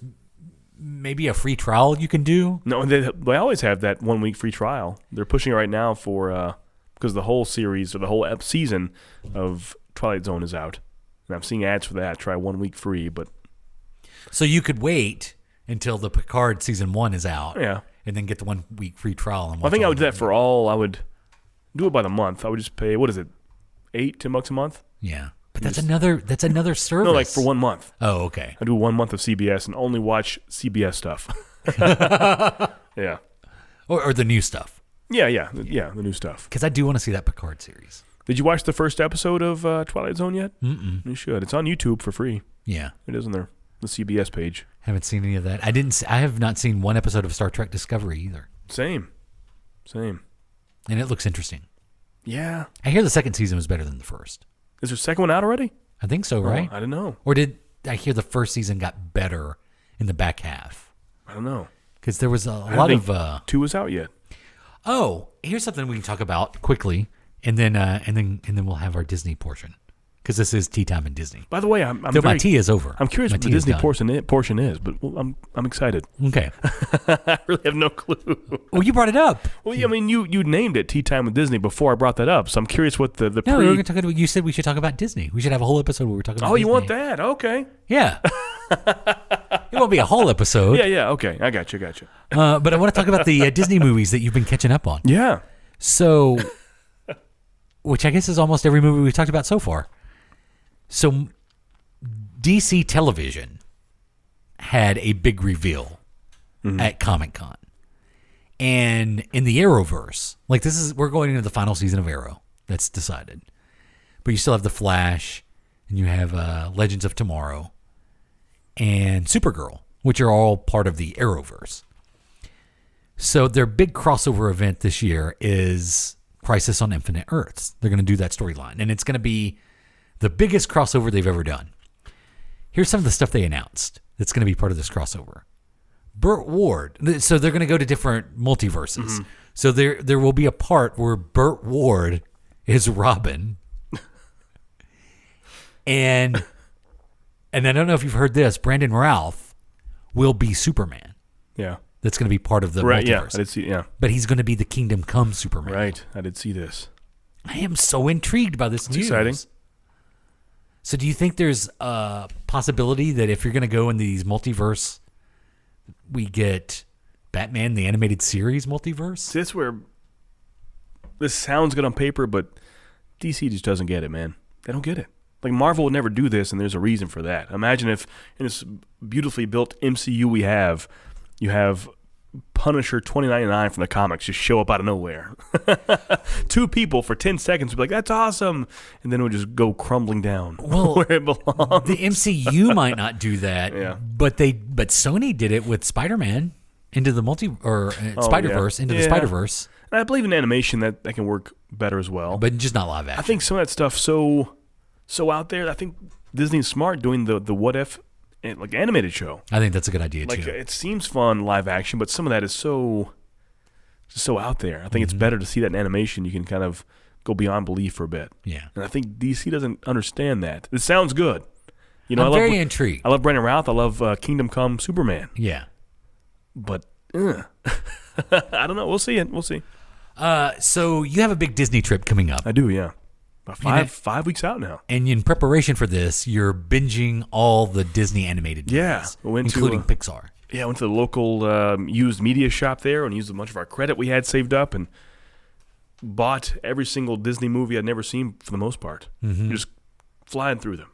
maybe a free trial you can do. no. They always have that 1 week free trial. They're pushing it right now for because the whole series or the whole season of Twilight Zone is out, and I'm seeing ads for that. Try 1 week free, but So you could wait until the Picard season 1 is out. yeah. And then get the 1 week free trial. And I think watch I all would do of that it. for all. I would do it by the month. I would just pay, what is it, $10 a month? Yeah. But that's another service. No, like for 1 month. Oh, okay. I do 1 month of CBS and only watch CBS stuff. Yeah. Or the new stuff. Yeah, the new stuff. Because I do want to see that Picard series. Did you watch the first episode of Twilight Zone yet? Mm-mm. You should. It's on YouTube for free. Yeah. It is on the CBS page. Haven't seen any of that. I have not seen one episode of Star Trek Discovery either. Same. And it looks interesting. Yeah. I hear the second season was better than the first. Is there a second one out already? I think so, right? Oh, I don't know. Or did I hear the first season got better in the back half? I don't know. Because there was a I lot don't of... think 2 is out yet. Oh, here's something we can talk about quickly, and then we'll have our Disney portion. Because this is tea time in Disney. By the way, I'm Though my tea is over. I'm curious My what the tea is Disney done. portion is, but I'm excited. Okay. I really have no clue. Well, you brought it up. Well, yeah, I mean, you named it Tea Time with Disney before I brought that up, so I'm curious what the No, pre. we were going to talk about. You said we should talk about Disney. We should have a whole episode where we're talking about. Oh, you Disney. want that? Okay. Yeah. It won't be a whole episode. Yeah. Okay, I got you. But I want to talk about the Disney movies that you've been catching up on. Yeah. So, which I guess is almost every movie we've talked about so far. So, DC Television had a big reveal at Comic-Con. And in the Arrowverse, like we're going into the final season of Arrow. That's decided. But you still have The Flash, and you have Legends of Tomorrow, and Supergirl, which are all part of the Arrowverse. So their big crossover event this year is Crisis on Infinite Earths. They're going to do that storyline, and it's going to be the biggest crossover they've ever done. Here's some of the stuff they announced that's going to be part of this crossover. Burt Ward. So they're going to go to different multiverses. So there will be a part where Burt Ward is Robin. And I don't know if you've heard this, Brandon Routh will be Superman. Yeah. That's going to be part of the Right. multiverse. Yeah. I did see. Yeah. But he's going to be the Kingdom Come Superman. Right. I did see this. I am so intrigued by this news. Exciting. So do you think there's a possibility that if you're going to go in these multiverse, we get Batman the Animated Series multiverse? See, that's where this sounds good on paper, but DC just doesn't get it, man. They don't get it. Like Marvel would never do this, and there's a reason for that. Imagine if in this beautifully built MCU we have, you have Punisher 2099 from the comics just show up out of nowhere. 2 people for 10 seconds would be like, that's awesome. And then it would just go crumbling down where it belongs. The MCU might not do that, Yeah. but Sony did it with Spider-Man into the Spider-Verse, into the Yeah. Spider-Verse, And I believe in animation that can work better as well. but just not live action. I think some of that stuff so out there. I think Disney's smart doing the what if like animated show. I think that's a good idea Like too. it seems fun live action, but some of that is so out there. I think it's better to see that in animation. You can kind of go beyond belief for a bit. Yeah. And I think DC doesn't understand that. It sounds good. You know, I'm I love, very intrigued. I love Brandon Routh. I love Kingdom Come Superman. Yeah. But I don't know. We'll see it. We'll see. So you have a big Disney trip coming up. I do, yeah. About You know- 5 weeks out now. And in preparation for this, you're binging all the Disney animated movies, Yeah, we went to, including Pixar. Yeah, I went to the local used media shop there and used a bunch of our credit we had saved up and bought every single Disney movie I'd never seen for the most part. Just flying through them.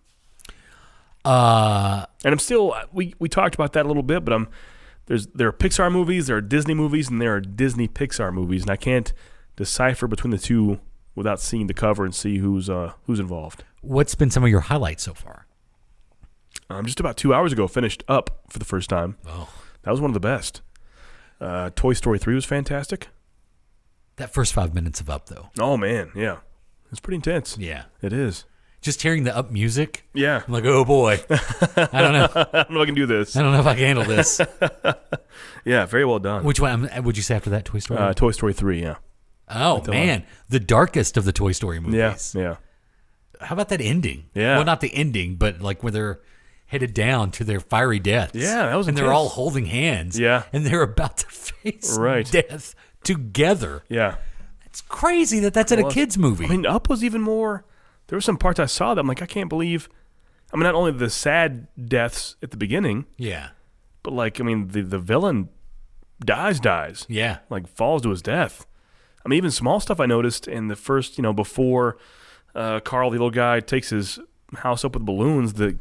And I'm still, we talked about that a little bit, but there are Pixar movies, there are Disney movies, and there are Disney Pixar movies, and I can't decipher between the two without seeing the cover and see who's involved. What's been some of your highlights so far? Just about 2 hours ago, finished Up for the first time. Oh, That was one of the best. Toy Story 3 was fantastic. that first 5 minutes of Up, though. Oh, man, yeah. It's pretty intense. Yeah. It is. Just hearing the Up music, Yeah. I'm like, oh boy. I don't know. I don't know if I can do this. I don't know if I can handle this. Yeah, very well done. Which one would you say after that, Toy Story? Toy Story 3, yeah. Oh, man. The darkest of the Toy Story movies. Yeah. How about that ending? Yeah. Well, not the ending, but like where they're headed down to their fiery deaths. Yeah, that was And they're intense. all holding hands. Yeah. And they're about to face Right. death together. Yeah. It's crazy that that's in a kid's movie. I mean, Up was even more. There were some parts I saw that I'm like, I can't believe. I mean, not only the sad deaths at the beginning, yeah. but like, I mean, the villain dies. Yeah. Like, falls to his death. I mean, even small stuff I noticed in the first, before Carl, the little guy, takes his house up with balloons, the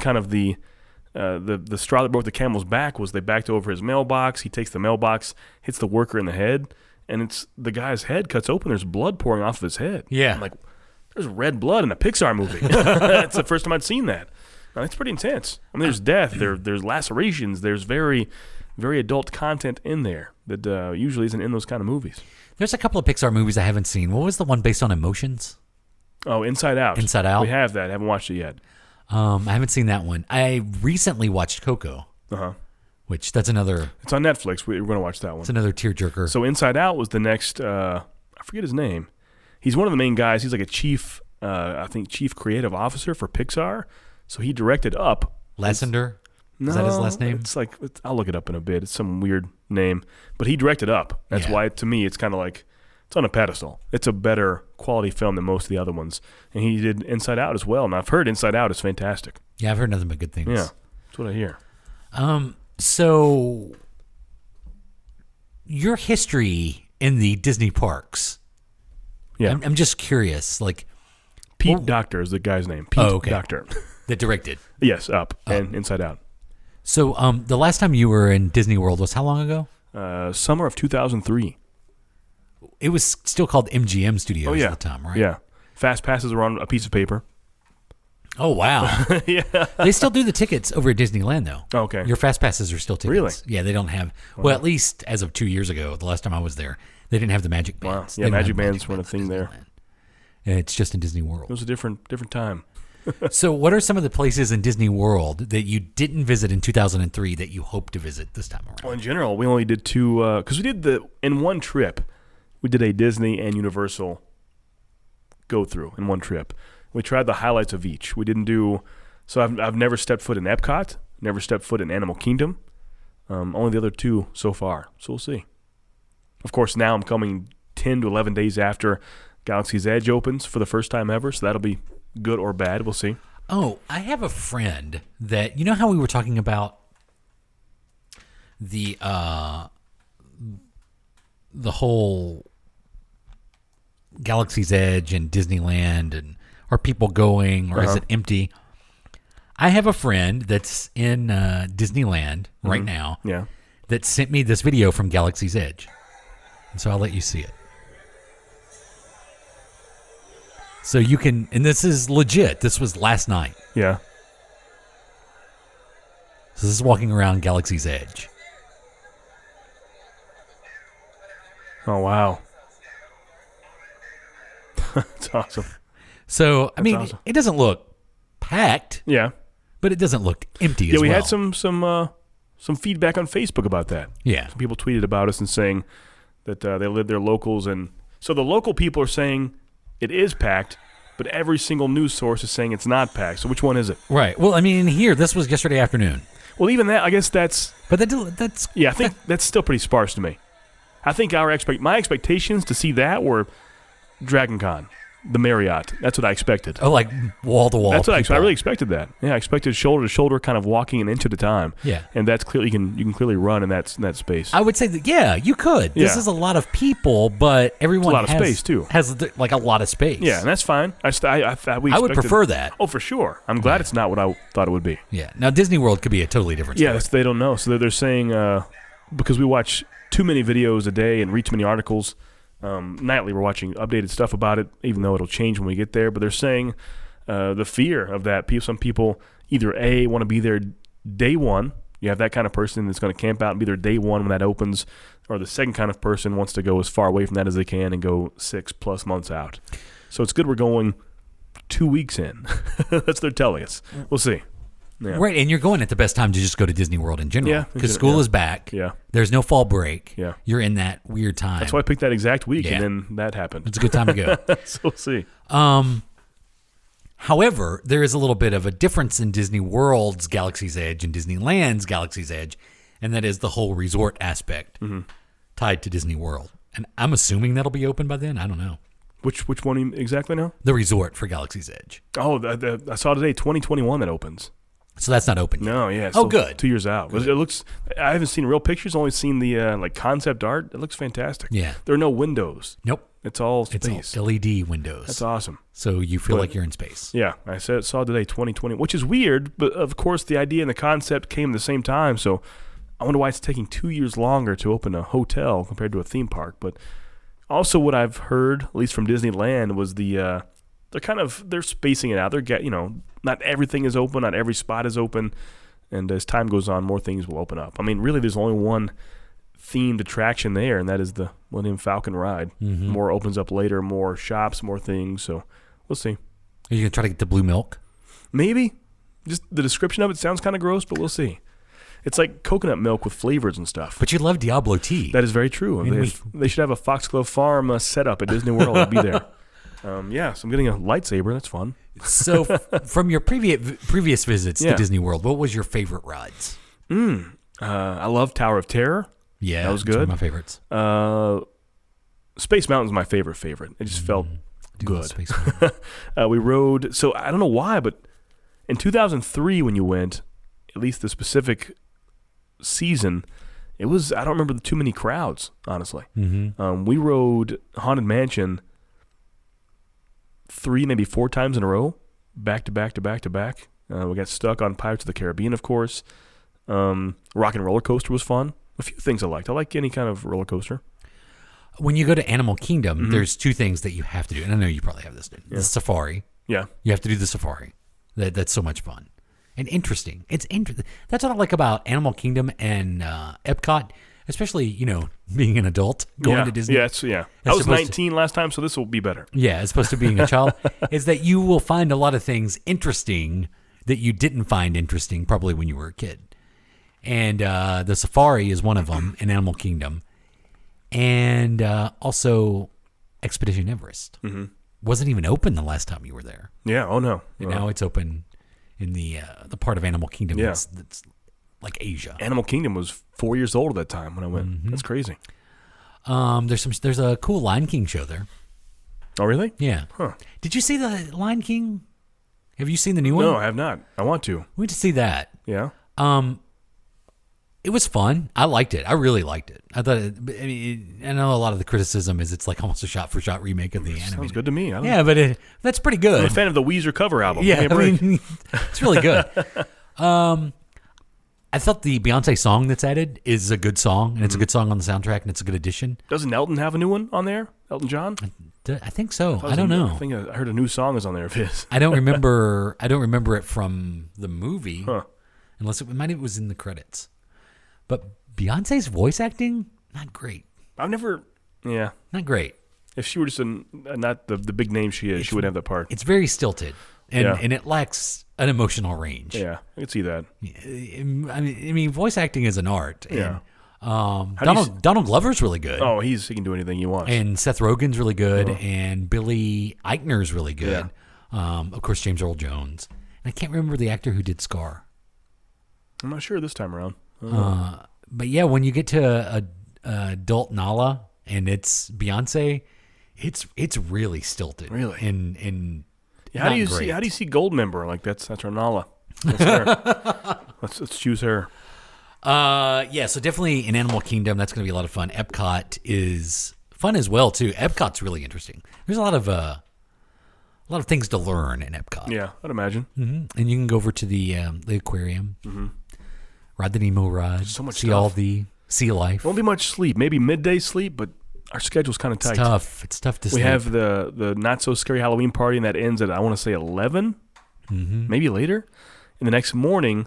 straw that broke the camel's back was they backed over his mailbox. He takes the mailbox, hits the worker in the head, and it's the guy's head cuts open. There's blood pouring off of his head. Yeah. I'm like, there's red blood in a Pixar movie. That's the first time I'd seen that. Now, it's pretty intense. I mean, there's death, there's lacerations, there's very, very adult content in there that usually isn't in those kind of movies. There's a couple of Pixar movies I haven't seen. What was the one based on emotions? Oh, Inside Out. Inside Out? We have that. I haven't watched it yet. I haven't seen that one. I recently watched Coco, which that's another. It's on Netflix. We're going to watch that one. It's another tearjerker. So Inside Out was the next. I forget his name. He's one of the main guys. He's like a chief, I think, chief creative officer for Pixar. So he directed Up. Lassender? No, Is that his last name? It's like I'll look it up in a bit. It's some weird name, but he directed Up. That's Yeah. why to me it's kind of like it's on a pedestal. It's a better quality film than most of the other ones. And he did Inside Out as well. And I've heard Inside Out is fantastic. Yeah, I've heard nothing but good things. Yeah, that's what I hear. So your history in the Disney parks. Yeah, I'm just curious, like Pete Docter is the guy's name. Pete Oh, okay. Docter. that directed. Yes, Up and Inside Out. So the last time you were in Disney World was how long ago? Summer of 2003. It was still called MGM Studios Oh, yeah. at the time, right? Yeah. Fast passes were on a piece of paper. Oh, wow. Yeah. They still do the tickets over at Disneyland, though. Okay. Your fast passes are still tickets. Really? Yeah, they don't have. Well, at least as of 2 years ago, the last time I was there, they didn't have the magic Wow. bands. Yeah, They don't magic have bands weren't a thing there. Disneyland. It's just in Disney It World. was a different time. So, what are some of the places in Disney World that you didn't visit in 2003 that you hope to visit this time around? Well, in general, we only did two, because we did in one trip, we did a Disney and Universal go through in one trip. We tried the highlights of each. We didn't do, so I've never stepped foot in Epcot, never stepped foot in Animal Kingdom, only the other two so far. So we'll see. Of course, now I'm coming 10 to 11 days after Galaxy's Edge opens for the first time ever, so that'll be good or bad. We'll see. Oh, I have a friend that, you know how we were talking about the whole Galaxy's Edge and Disneyland, and are people going or is it empty? I have a friend that's in Disneyland right now Yeah. that sent me this video from Galaxy's Edge. And so I'll let you see it. So you can, and this is legit. This was last night. Yeah. So this is walking around Galaxy's Edge. Oh, wow. That's awesome. So, I mean, awesome. it doesn't look packed, Yeah. but it doesn't look empty as Yeah, well. we had some feedback on Facebook about that. Yeah. Some people tweeted about us and saying that they live there locals, and so the local people are saying it is packed, but every single news source is saying it's not packed. So which one is it? Right. Well, I mean, here, this was yesterday afternoon. Well, even that, I guess that's... But that's... Yeah, I think that's still pretty sparse to me. I think my expectations to see that were Dragon Con, the Marriott. That's what I expected. Oh, like wall-to-wall That's what people. I really expected that. Yeah, I expected shoulder-to-shoulder kind of walking an inch at a time. Yeah. And that's clearly, you can clearly run in that space. I would say that, yeah, you could. This Yeah. is a lot of people, but everyone It's a lot of space, too. has like a lot of space. Yeah, and that's fine. I would prefer that. Oh, for sure. I'm glad it's not what I thought it would be. Yeah. Now, Disney World could be a totally different story. Yeah, they don't know. So they're saying, because we watch too many videos a day and read too many articles, nightly we're watching updated stuff about it, even though it'll change when we get there. But they're saying the fear of that. Some people either A, want to be there day one. You have that kind of person that's going to camp out and be there day one when that opens. Or the second kind of person wants to go as far away from that as they can and go 6+ months out. So it's good we're going 2 weeks in. That's what they're telling us. We'll see. Yeah. Right, and you're going at the best time to just go to Disney World in general. Yeah. Because school is back. Yeah. There's no fall break. Yeah. You're in that weird time. That's why I picked that exact week, Yeah. and then that happened. It's a good time to go. So we'll see. However, there is a little bit of a difference in Disney World's Galaxy's Edge and Disneyland's Galaxy's Edge, and that is the whole resort aspect tied to Disney World. And I'm assuming that'll be open by then. I don't know. Which one exactly now? The resort for Galaxy's Edge. Oh, I saw today, 2021 that opens. So that's not open yet. No, yeah. Oh, good. 2 years out. It looks. I haven't seen real pictures. Only seen the like concept art. It looks fantastic. Yeah. There are no windows. Nope. It's all space. It's all LED windows. That's awesome. So you feel like you're in space. Yeah, I saw today 2020, which is weird, but of course the idea and the concept came at the same time. So I wonder why it's taking 2 years longer to open a hotel compared to a theme park. But also, what I've heard, at least from Disneyland, was they're spacing it out. Not everything is open, not every spot is open, and as time goes on, more things will open up. I mean, really, there's only one themed attraction there, and that is the Millennium Falcon ride. Mm-hmm. More opens up later, more shops, more things. So we'll see. Are you going to try to get the blue milk? Maybe. Just the description of it sounds kind of gross, but we'll see. It's like coconut milk with flavors and stuff. But you love Diablo tea. That is very true. They should have a Foxglove Pharm setup at Disney World. I'd be there. So I'm getting a lightsaber. That's fun. So from your previous visits to Yeah. Disney World, what was your favorite rides? I love Tower of Terror. Yeah, that was it's one good. of my favorites. Space Mountain's my favorite. It just felt Do love good. Space Mountain. We rode. So I don't know why, but in 2003 when you went, at least the specific season, it was. I don't remember too many crowds, honestly. Mm-hmm. We rode Haunted Mansion 3, maybe 4 times in a row, back to back to back to back. We got stuck on Pirates of the Caribbean, of course. Rock and Roller Coaster was fun. A few things I liked. I like any kind of roller coaster. When you go to Animal Kingdom, Mm-hmm. there's 2 things that you have to do, and I know you probably have this. The safari. Yeah. You have to do the safari. That's so much fun and interesting. It's interesting. That's what I like about Animal Kingdom and Epcot, especially being an adult going to Disney. Yeah, I was supposed 19 last time, so this will be better. Yeah, as opposed to being a child, is that you will find a lot of things interesting that you didn't find interesting probably when you were a kid. And the safari is one of them in Animal Kingdom. And also Expedition Everest. Mm-hmm. Wasn't even open the last time you were there. Yeah, oh no. And now it's open in the part of Animal Kingdom that's like Asia. Animal Kingdom was 4 years old at that time when I went. Mm-hmm. That's crazy. There's a cool Lion King show there. Oh, really? Yeah. Huh. Did you see the Lion King? Have you seen the new one? No, I have not. I want to. We went to see that. Yeah. It was fun. I liked it. I really liked it. I thought. I know a lot of the criticism is it's like almost a shot-for-shot remake of the animated. Sounds good to me. Yeah, but that's pretty I'm good. a fan of the Weezer cover album. Yeah, Give me a break. it's really good. I thought the Beyonce song that's added is a good song, and it's a good song on the soundtrack, and it's a good addition. Doesn't Elton have a new one on there? Elton John? I think so. I don't know. I think I heard a new song is on there of his. I don't remember. I don't remember it from the movie, Huh. unless it was in the credits. But Beyonce's voice acting, not great. I've never. Yeah. Not great. If she were just not the big name she is, she would have that part. It's very stilted, and Yeah. and it lacks an emotional range. Yeah, I can see that. I mean, voice acting is an art. Yeah. And, do you Donald Glover's really good. Oh, he can do anything he wants. And Seth Rogen's really good, and Billy Eichner's really good. Of course, James Earl Jones. And I can't remember the actor who did Scar. I'm not sure this time around. But yeah, when you get to adult Nala and it's Beyonce, it's really stilted. Really? And Yeah, how do you see Goldmember? Like that's her Nala. That's her. let's choose her. Yeah, so definitely in Animal Kingdom, that's going to be a lot of fun. Epcot is fun as well too. Epcot's really interesting. There's a lot of things to learn in Epcot. Yeah, I'd imagine. Mm-hmm. And you can go over to the aquarium, ride the Nemo ride, So much see stuff. all the sea life. Won't be much sleep. Maybe midday sleep, but our schedule's kind of tight. It's tough to We sleep. have the not so scary Halloween party, and that ends at I want to say 11, maybe later. And the next morning.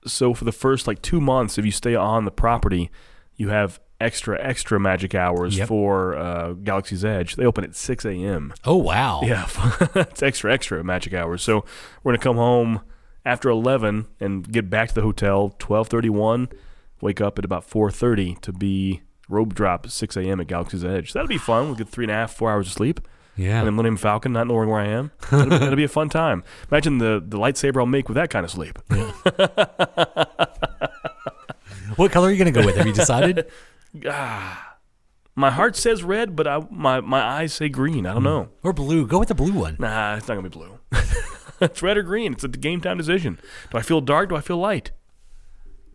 So for the first 2 months, if you stay on the property, you have extra magic hours for Galaxy's Edge. They open at 6 a.m. Oh, wow. Yeah, it's extra magic hours. So we're going to come home after 11 and get back to the hotel 12:31, wake up at about 4:30 to be robe drop at 6 a.m. at Galaxy's Edge. So that'll be fun. We'll get 3.5, 4 hours of sleep. Yeah. And then Millennium Falcon, not knowing where I am. That'll be a fun time. Imagine the lightsaber I'll make with that kind of sleep. What color are you going to go with? Have you decided? My heart says red, but my eyes say green. I don't know. Or blue? Go with the blue one. Nah, it's not going to be blue. It's red or green. It's a game time decision. Do I feel dark? Do I feel light?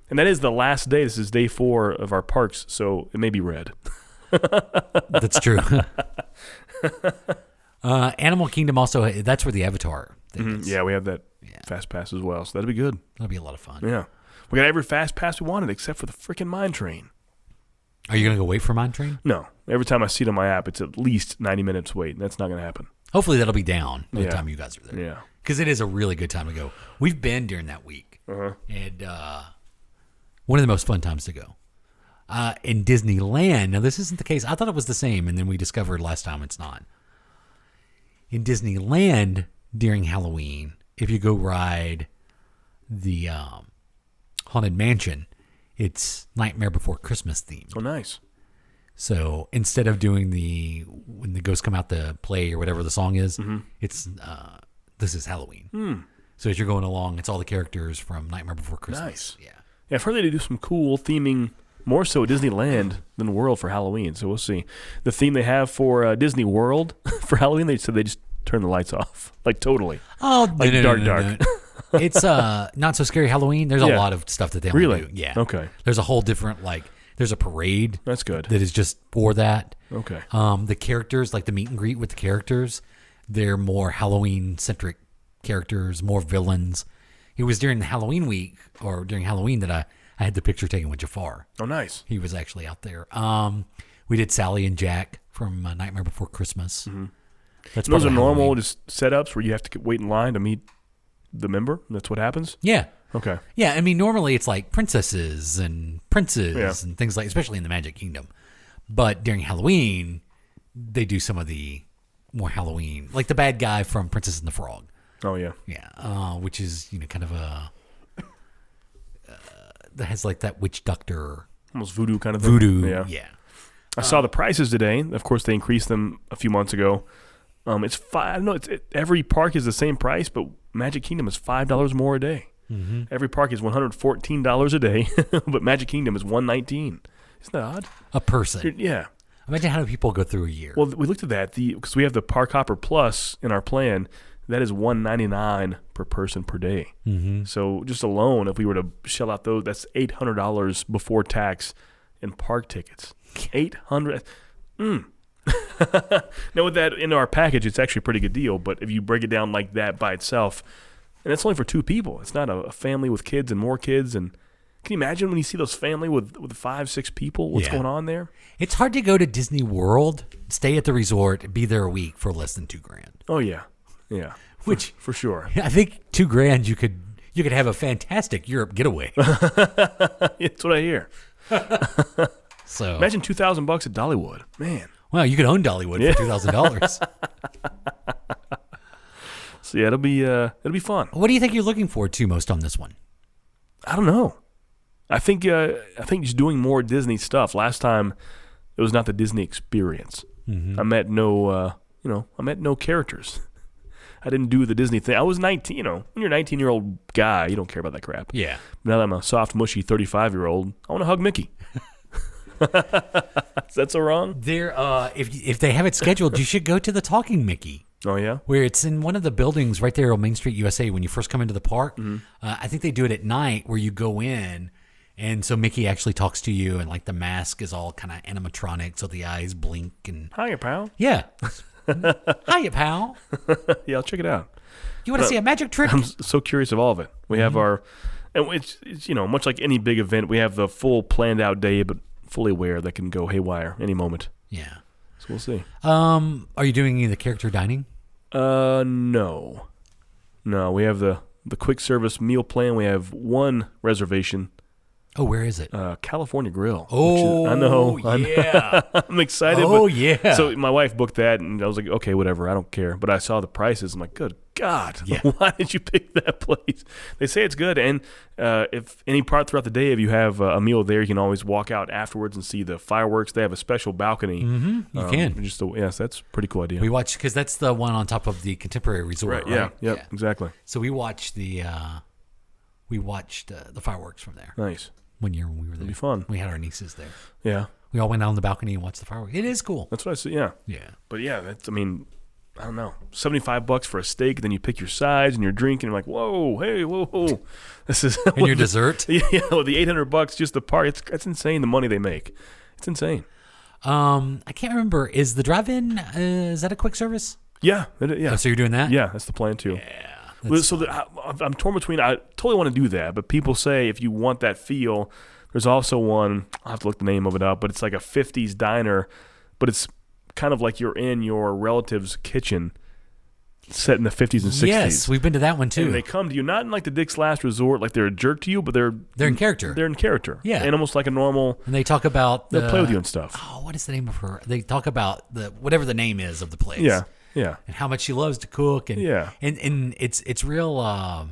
And that is the last day. This is day 4 of our parks, so it may be red. That's true. Animal Kingdom also, that's where the Avatar thing is. Yeah, we have that Fast Pass as well, so that'll be good. That'll be a lot of fun. Yeah. We got every Fast Pass we wanted except for the freaking Mine Train. Are you going to go wait for Mine Train? No. Every time I see it on my app, it's at least 90 minutes wait, and that's not going to happen. Hopefully that'll be down by the time you guys are there. Yeah. Because it is a really good time to go. We've been during that week. And one of the most fun times to go. In Disneyland, now this isn't the case. I thought it was the same, and then we discovered last time it's not. In Disneyland during Halloween, if you go ride the Haunted Mansion, it's Nightmare Before Christmas themed. Oh, nice. So instead of doing when the ghosts come out to play or whatever the song is, it's this is Halloween. So as you're going along, it's all the characters from Nightmare Before Christmas. Nice. Yeah. Yeah, I've heard they do some cool theming, more so at Disneyland than World for Halloween. So we'll see. The theme they have for Disney World for Halloween, they said they just turn the lights off, totally. Oh, Like dark. It's Not So Scary Halloween. There's a lot of stuff that they only Really? do. Yeah. Okay. There's a whole different there's a parade That's good. that is just for that. Okay. The characters, like the meet and greet with the characters, they're more Halloween centric characters, more villains. It was during the Halloween week or during Halloween that I had the picture taken with Jafar. Oh, nice. He was actually out there. We did Sally and Jack from Nightmare Before Christmas. That's Those part are of normal Halloween. just setups where you have to wait in line to meet the member? That's what happens? Yeah. Okay. Yeah, I mean, normally it's like princesses and princes Yeah. and things like, especially in the Magic Kingdom. But during Halloween, they do some of the more Halloween, like the bad guy from Princess and the Frog. Oh, yeah. Yeah, which is, kind of a, that has like that witch doctor. Almost voodoo kind of thing. Voodoo. Yeah. Yeah. I saw the prices today. Of course, they increased them a few months ago. It's I don't know. Every park is the same price, but Magic Kingdom is $5 more a day. Every park is $114 a day, but Magic Kingdom is $119. Isn't that odd? A person. Yeah. Imagine how many people go through a year. Well, we looked at that because we have the Park Hopper Plus in our plan. That is $199 per person per day. So just alone, if we were to shell out those, that's $800 before tax in park tickets. $800. Now with that in our package, it's actually a pretty good deal. But if you break it down like that by itself, and it's only for 2 people. It's not a family with kids and more kids. And can you imagine when you see those family with 5, 6 people? What's going on there? It's hard to go to Disney World, stay at the resort, be there a week for less than $2,000. Oh yeah, yeah. Which for sure. I think $2,000 you could have a fantastic Europe getaway. That's what I hear. So Imagine $2,000 at Dollywood, man. Well, you could own Dollywood for $2,000. So yeah, it'll be fun. What do you think you're looking forward to most on this one? I don't know. I think just doing more Disney stuff. Last time, it was not the Disney experience. I met no characters. I didn't do the Disney thing. I was 19. You know, when you're a 19-year-old guy, you don't care about that crap. Yeah. Now that I'm a soft, mushy 35-year-old, I want to hug Mickey. Is that so wrong? There, if they have it scheduled, you should go to the Talking Mickey. Oh, yeah? Where it's in one of the buildings right there on Main Street, USA, when you first come into the park. I think they do it at night where you go in, and so Mickey actually talks to you, and like the mask is all kind of animatronic, so the eyes blink. And Hiya, pal. yeah. Hiya, pal. Yeah, I'll check it out. You want to see a magic trick? I'm so curious of all of it. We have our, and it's, you know, much like any big event, we have the full planned out day, but fully aware that can go haywire any moment. Yeah. So we'll see. Are you doing any of the character dining? No. We have the quick service meal plan. We have one reservation. Oh, where is it? California Grill. Oh, I know. yeah. I'm excited. Oh, but, yeah. So my wife booked that, and I was like, okay, whatever. I don't care. But I saw the prices. I'm like, good God. Yeah. Why did you pick that place? They say it's good. And if any part throughout the day, if you have a meal there, you can always walk out afterwards and see the fireworks. They have a special balcony. You can. Yes, that's a pretty cool idea. We watched, because that's the one on top of the Contemporary Resort, right? Yeah. Yep. Exactly. So we watched the fireworks from there. Nice. One year when we were there. It'd be fun. We had our nieces there. Yeah. We all went out on the balcony and watched the fireworks. It is cool. That's what I see. Yeah. Yeah. But yeah, that's, I mean, I don't know, $75 for a steak. Then you pick your sides and you're drinking. You're like, whoa, hey, whoa. This is And your dessert? Yeah, with the $800 just the park. It's insane the money they make. It's insane. I can't remember. Is the drive-in? Is that a quick service? Yeah. Oh, so you're doing that? Yeah, that's the plan too. Yeah. Well, so I'm torn between. I totally want to do that, but people say if you want that feel, there's also one. I'll have to look the name of it up, but it's like a 50s diner, but it's kind of like you're in your relative's kitchen, set in the 50s and 60s. Yes, we've been to that one too. And they come to you not in like the Dick's Last Resort, like they're a jerk to you, but they're in character. They're in character. Yeah, and almost like a normal. And they talk about they'll play with you and stuff. Oh, what is the name of her? They talk about the whatever the name is of the place. Yeah. Yeah. And how much she loves to cook. And yeah. And it's real.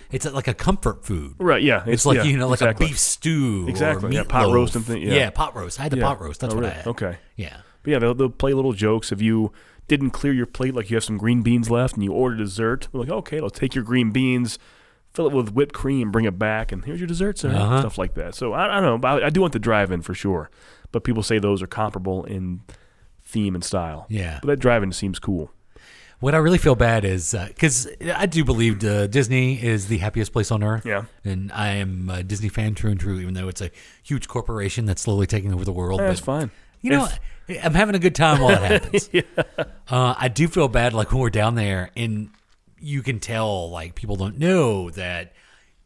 It's like a comfort food. Right. Yeah. It's like, like exactly. A beef stew. Exactly. Or yeah. Pot meatloaf. roast and things. Yeah. Pot roast. I had the pot roast. That's what really? I had. Okay. Yeah. But yeah, they'll play little jokes. If you didn't clear your plate, like you have some green beans left and you order dessert, we're like, okay, I'll take your green beans, fill it with whipped cream, bring it back, and here's your dessert, sir. Stuff like that. So I don't know. But I do want the drive-in for sure. But people say those are comparable in theme and style. Yeah. But that drive-in seems cool. What I really feel bad is, because I do believe Disney is the happiest place on earth. Yeah. And I am a Disney fan true and true, even though it's a huge corporation that's slowly taking over the world. That's fine. You know, I'm having a good time while it happens. Yeah. I do feel bad, like, when we're down there, and you can tell, like, people don't know that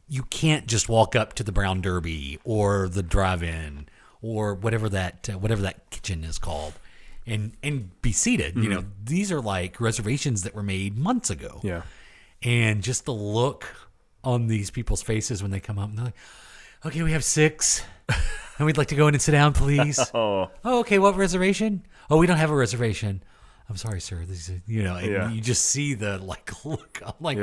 you can't just walk up to the Brown Derby or the drive-in or whatever that kitchen is called. And be seated. Mm-hmm. You know, these are like reservations that were made months ago. Yeah. And just the look on these people's faces when they come up and they're like, okay, we have 6 and we'd like to go in and sit down, please. Oh, okay. What reservation? Oh, we don't have a reservation. I'm sorry, sir. This is, and you just see the like look. I'm like,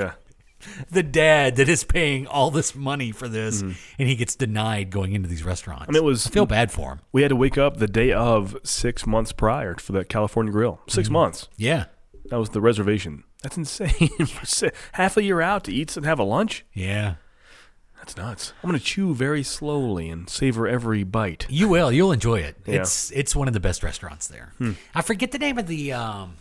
the dad that is paying all this money for this, and he gets denied going into these restaurants. And I feel bad for him. We had to wake up the day of 6 months prior for the California Grill. 6 months. Yeah. That was the reservation. That's insane. Half a year out to eat and have a lunch? Yeah. That's nuts. I'm going to chew very slowly and savor every bite. You will. You'll enjoy it. Yeah. It's one of the best restaurants there. I forget the name of the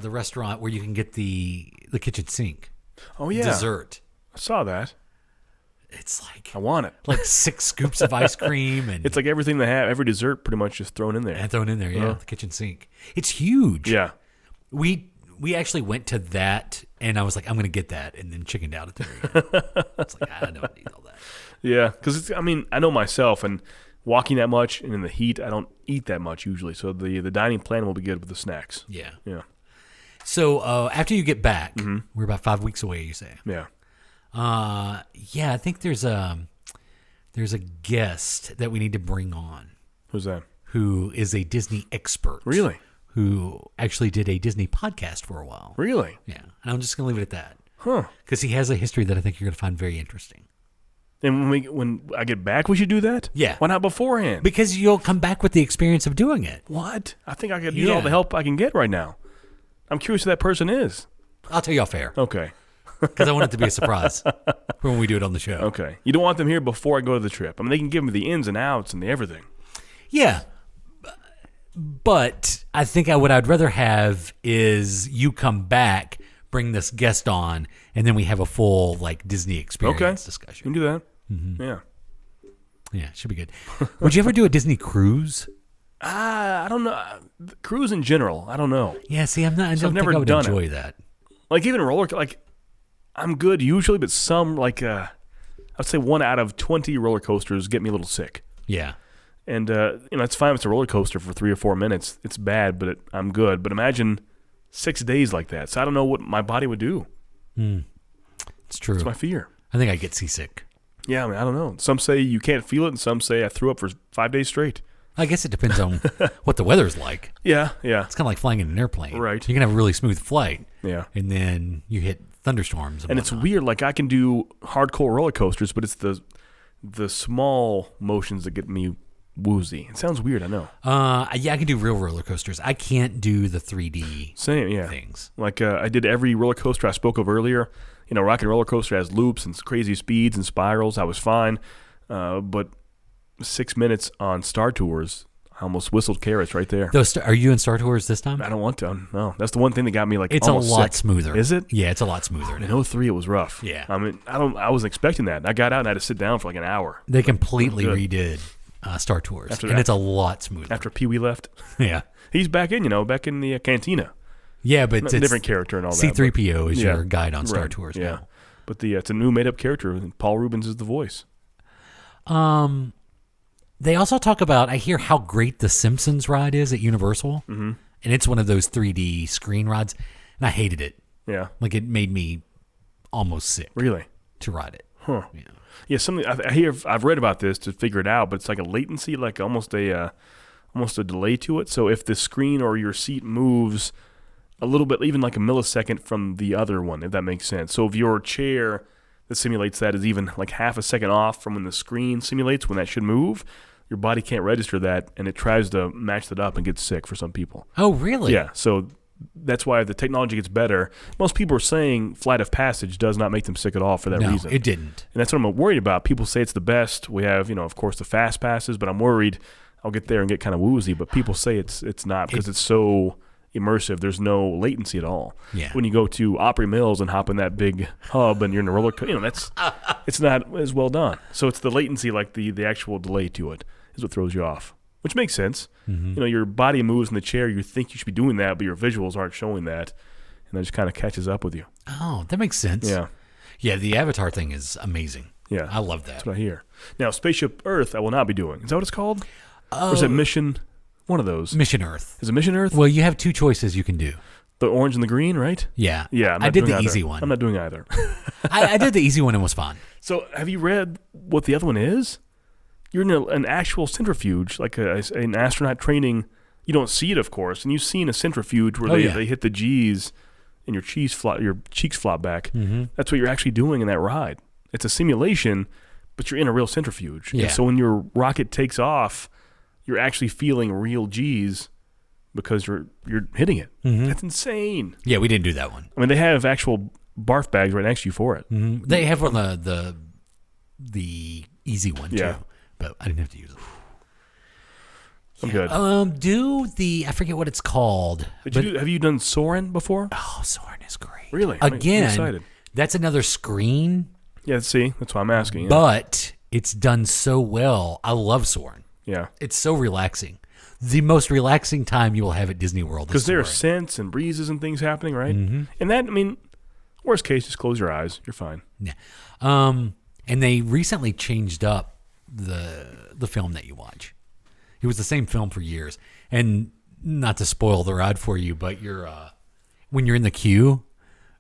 restaurant where you can get the kitchen sink. Oh yeah, dessert. I saw that. It's like I want it. Like 6 scoops of ice cream, and it's like everything they have, every dessert, pretty much just thrown in there. And thrown in there, yeah. The kitchen sink. It's huge. Yeah. We actually went to that, and I was like, I'm going to get that, and then chickened out at the very end. It's like, I don't need all that. Yeah, because I know myself, and walking that much and in the heat, I don't eat that much usually. So the dining plan will be good with the snacks. Yeah. Yeah. So after you get back, we're about 5 weeks away, you say? Yeah. I think there's a guest that we need to bring on. Who's that? Who is a Disney expert. Really? Who actually did a Disney podcast for a while. Really? Yeah. And I'm just going to leave it at that. Huh. Because he has a history that I think you're going to find very interesting. And when I get back, we should do that? Yeah. Why not beforehand? Because you'll come back with the experience of doing it. What? I think I could use all the help I can get right now. I'm curious who that person is. I'll tell you off air Okay. because I want it to be a surprise for when we do it on the show. Okay. You don't want them here before I go to the trip. I mean, they can give me the ins and outs and the everything. Yeah. But I think what I'd rather have is you come back, bring this guest on, and then we have a full like Disney experience You discussion. can do that. Mm-hmm. Yeah. Yeah, should be good. Would you ever do a Disney cruise? I don't know. Cruise in general, I don't know. Yeah, see, I don't I've think never I would done enjoy it. that. Like even I'm good usually, but some like I'd say 1 out of 20 roller coasters get me a little sick. Yeah. And it's fine if it's a roller coaster for 3 or 4 minutes. It's bad, but I'm good. But imagine 6 days like that. So I don't know what my body would do. It's true. It's my fear. I think I'd get seasick. Yeah, I mean, I don't know. Some say you can't feel it, and some say I threw up for 5 days straight. I guess it depends on what the weather's like. Yeah. It's kind of like flying in an airplane. Right. You can have a really smooth flight. Yeah. And then you hit thunderstorms. And it's weird. Like I can do hardcore roller coasters, but it's the small motions that get me woozy. It sounds weird, I know. Yeah, I can do real roller coasters. I can't do the 3D things. Like I did every roller coaster I spoke of earlier. Rock and Roller Coaster has loops and crazy speeds and spirals. I was fine. But 6 minutes on Star Tours, I almost whistled carrots right there. Are you in Star Tours this time? I don't want to. No, that's the one thing that got me like it's almost a lot sick. smoother. Is it? Yeah, it's a lot smoother. In 03, it was rough. Yeah. I mean, I wasn't expecting that. I got out and I had to sit down for like an hour. They completely redid Star Tours, and it's a lot smoother. After Pee-wee left. Yeah. He's back in the cantina. Yeah, but it's a different character and all that. C-3PO is your guide on Star Tours now. Yeah. But it's a new made-up character, and Paul Rubens is the voice. They also talk about, I hear how great the Simpsons ride is at Universal, and it's one of those 3D screen rides, and I hated it. Yeah. Like it made me almost sick. Really? To ride it. Huh. Yeah. Yeah, something I've read about this to figure it out, but it's like a latency, like almost a delay to it. So if the screen or your seat moves a little bit, even like a millisecond from the other one, if that makes sense. So if your chair that simulates that is even like half a second off from when the screen simulates when that should move, your body can't register that, and it tries to match that up and gets sick for some people. Oh, really? Yeah, so that's why the technology gets better. Most people are saying Flight of Passage does not make them sick at all for that reason. No, it didn't. And that's what I'm worried about. People say it's the best. We have, of course, the fast passes, but I'm worried I'll get there and get kind of woozy. But people say it's not because it's so immersive. There's no latency at all. Yeah. When you go to Opry Mills and hop in that big hub and you're in a roller coaster, it's not as well done. So it's the latency, like the actual delay to it, is what throws you off. Which makes sense. Mm-hmm. Your body moves in the chair. You think you should be doing that, but your visuals aren't showing that. And that just kind of catches up with you. Oh, that makes sense. Yeah. Yeah, the Avatar thing is amazing. Yeah. I love that. That's what I hear. Now, Spaceship Earth, I will not be doing. Is that what it's called? Or is it Mission? One of those. Mission Earth. Is it Mission Earth? Well, you have two choices you can do. The orange and the green, right? Yeah. Yeah. I did the easy one. I'm not doing either. I did the easy one and was fun. So have you read what the other one is? You're in an actual centrifuge, like an astronaut training. You don't see it, of course, and you've seen a centrifuge where they hit the G's and your cheeks flop back. Mm-hmm. That's what you're actually doing in that ride. It's a simulation, but you're in a real centrifuge. Yeah. And so when your rocket takes off, you're actually feeling real G's because you're hitting it. Mm-hmm. That's insane. Yeah, we didn't do that one. I mean, they have actual barf bags right next to you for it. Mm-hmm. They have one of the easy one too. But I didn't have to use it. I'm good. I forget what it's called. Have you done Soarin' before? Oh, Soarin' is great. Really? Again, I'm excited. That's another screen. Yeah, see, that's why I'm asking. Yeah. But it's done so well. I love Soarin'. Yeah. It's so relaxing. The most relaxing time you will have at Disney World. Because there are scents and breezes and things happening, right? Mm-hmm. And that, I mean, worst case, just close your eyes. You're fine. Yeah. And they recently changed up the film that you watch. It was the same film for years. And not to spoil the ride for you, but when you're in the queue,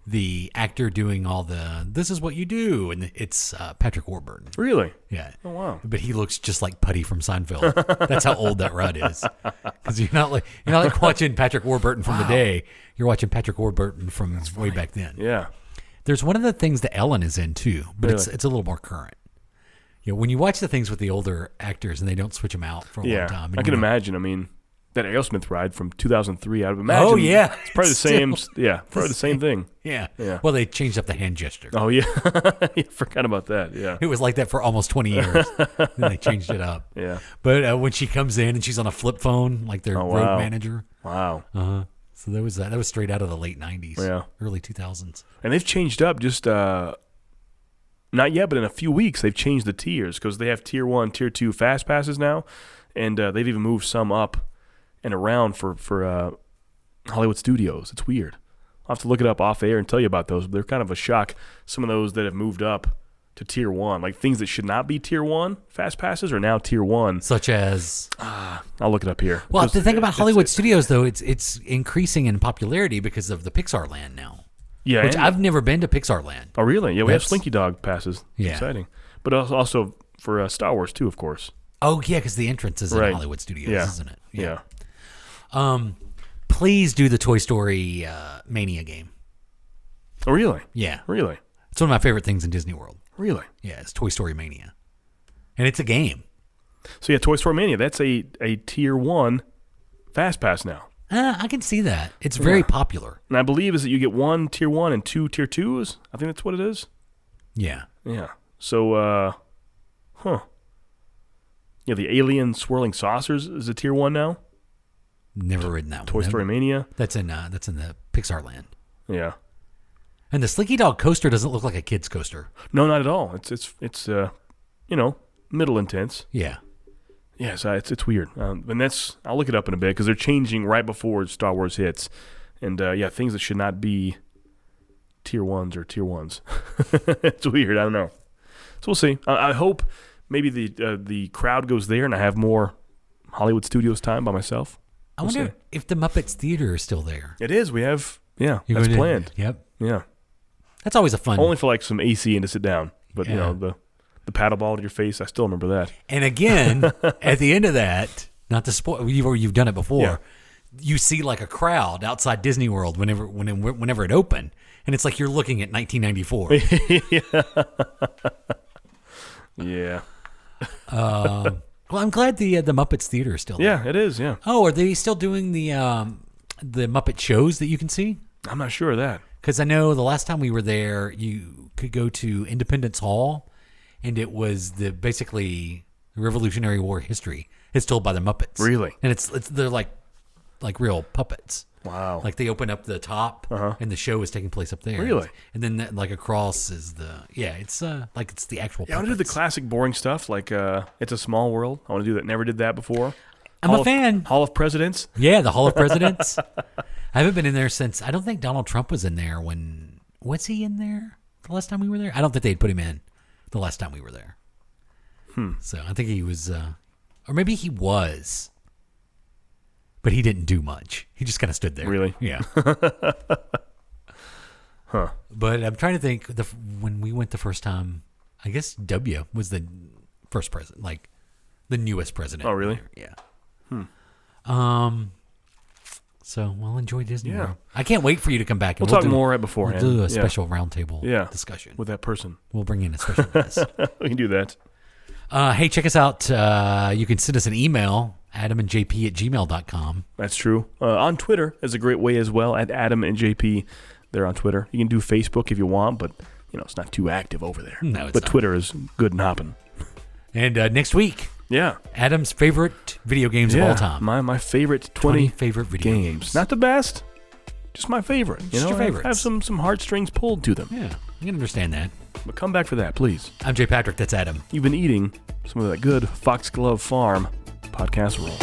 the actor doing all this is what you do, and it's Patrick Warburton. Really? Yeah. Oh, wow. But he looks just like Putty from Seinfeld. That's how old that ride is. Because you're not like watching Patrick Warburton from the day. You're watching Patrick Warburton from way back then. Yeah. There's one of the things that Ellen is in too, but really? it's a little more current. When you watch the things with the older actors and they don't switch them out for a long time. I can imagine. I mean, that Aerosmith ride from 2003. I would imagine. Oh, yeah. It's probably the same. Yeah, probably the same thing. Yeah. Yeah. Well, they changed up the hand gesture. Oh, yeah. Yeah, forgot about that. Yeah. It was like that for almost 20 years. Then they changed it up. Yeah. But when she comes in and she's on a flip phone, like their Oh, road wow. manager. Wow. So that was straight out of the late 90s, Yeah. early 2000s. And they've changed up just, not yet, but in a few weeks, they've changed the tiers because they have Tier 1, Tier 2 Fast Passes now. And they've even moved some up and around for Hollywood Studios. It's weird. I'll have to look it up off air and tell you about those. They're kind of a shock. Some of those that have moved up to Tier 1, like things that should not be Tier 1 Fast Passes are now Tier 1. Such as... I'll look it up here. Well, the thing about Hollywood Studios, though, it's increasing in popularity because of the Pixar Land now. Yeah, Which and- I've never been to Pixar Land. Oh, really? Yeah, we have That's- Slinky Dog passes. It's Yeah. exciting. But also for Star Wars, too, of course. Oh, yeah, because the entrance is in Right. Hollywood Studios, Yeah. isn't it? Yeah. Please do the Toy Story Mania game. Oh, really? Yeah. Really? It's one of my favorite things in Disney World. Really? Yeah, it's Toy Story Mania. And it's a game. So, yeah, Toy Story Mania, that's a Tier 1 Fast Pass now. I can see that. It's very popular. And I believe is that you get 1 Tier 1 and 2 Tier 2s. I think that's what it is. Yeah. Yeah. So, Yeah, the Alien Swirling Saucers is a Tier 1 now. Never ridden that one. Toy Story Mania. That's in the Pixar Land. Yeah. And the Slinky Dog coaster doesn't look like a kid's coaster. No, not at all. It's middle intense. Yeah. Yeah, so it's weird. And I'll look it up in a bit because they're changing right before Star Wars hits. And, things that should not be Tier 1s or Tier 1s. It's weird. I don't know. So we'll see. I hope maybe the crowd goes there and I have more Hollywood Studios time by myself. I wonder if the Muppets Theater is still there. It is. We have, You're that's going to- planned. Yep. Yeah. That's always a fun. Only for like some AC and to sit down. But, Yeah. the paddle ball to your face, I still remember that. And again, at the end of that, not to spoil, you've done it before. Yeah. You see like a crowd outside Disney World whenever it opened, and it's like you're looking at 1994. Yeah. Well, I'm glad the Muppets Theater is still there. Yeah, it is, yeah. Oh, are they still doing the Muppet shows that you can see? I'm not sure of that. Because I know the last time we were there, you could go to Independence Hall, and it was basically the Revolutionary War history. It's told by the Muppets. Really? And they're like real puppets. Wow. Like they open up the top, and the show is taking place up there. Really? And then like across is it's like it's the actual. Yeah, I want to do the puppets. classic boring stuff like It's a Small World. I want to do that. Never did that before. I'm a fan. Hall of Presidents. Yeah, the Hall of Presidents. I haven't been in there since. I don't think Donald Trump was in there. Was he in there the last time we were there? I don't think they'd put him in the last time we were there. So I think he was, or maybe he was, but he didn't do much. He just kind of stood there. Really? Yeah. But I'm trying to think. When we went the first time, I guess W was the first president, like the newest president. Oh, really? Yeah. So we'll enjoy Disney Yeah. World. I can't wait for you to come back. And We'll talk do, more right beforehand. We'll do a Yeah. special roundtable Yeah. discussion. With that person. We'll bring in a special guest. We can do that. Hey, check us out. You can send us an email, adamandjp@gmail.com. That's true. On Twitter is a great way as well, at Adam and JP. They're on Twitter. You can do Facebook if you want, but it's not too active over there. No, it's but not. Twitter is good and hopping. And next week, Yeah. Adam's favorite video games of all time. My favorite 20 20 favorite video games. Not the best, just my favorite. Just your favorites. Have some heartstrings pulled to them. Yeah, I can understand that. But come back for that, please. I'm Jay Patrick. That's Adam. You've been eating some of that good Foxglove Pharm podcast roll.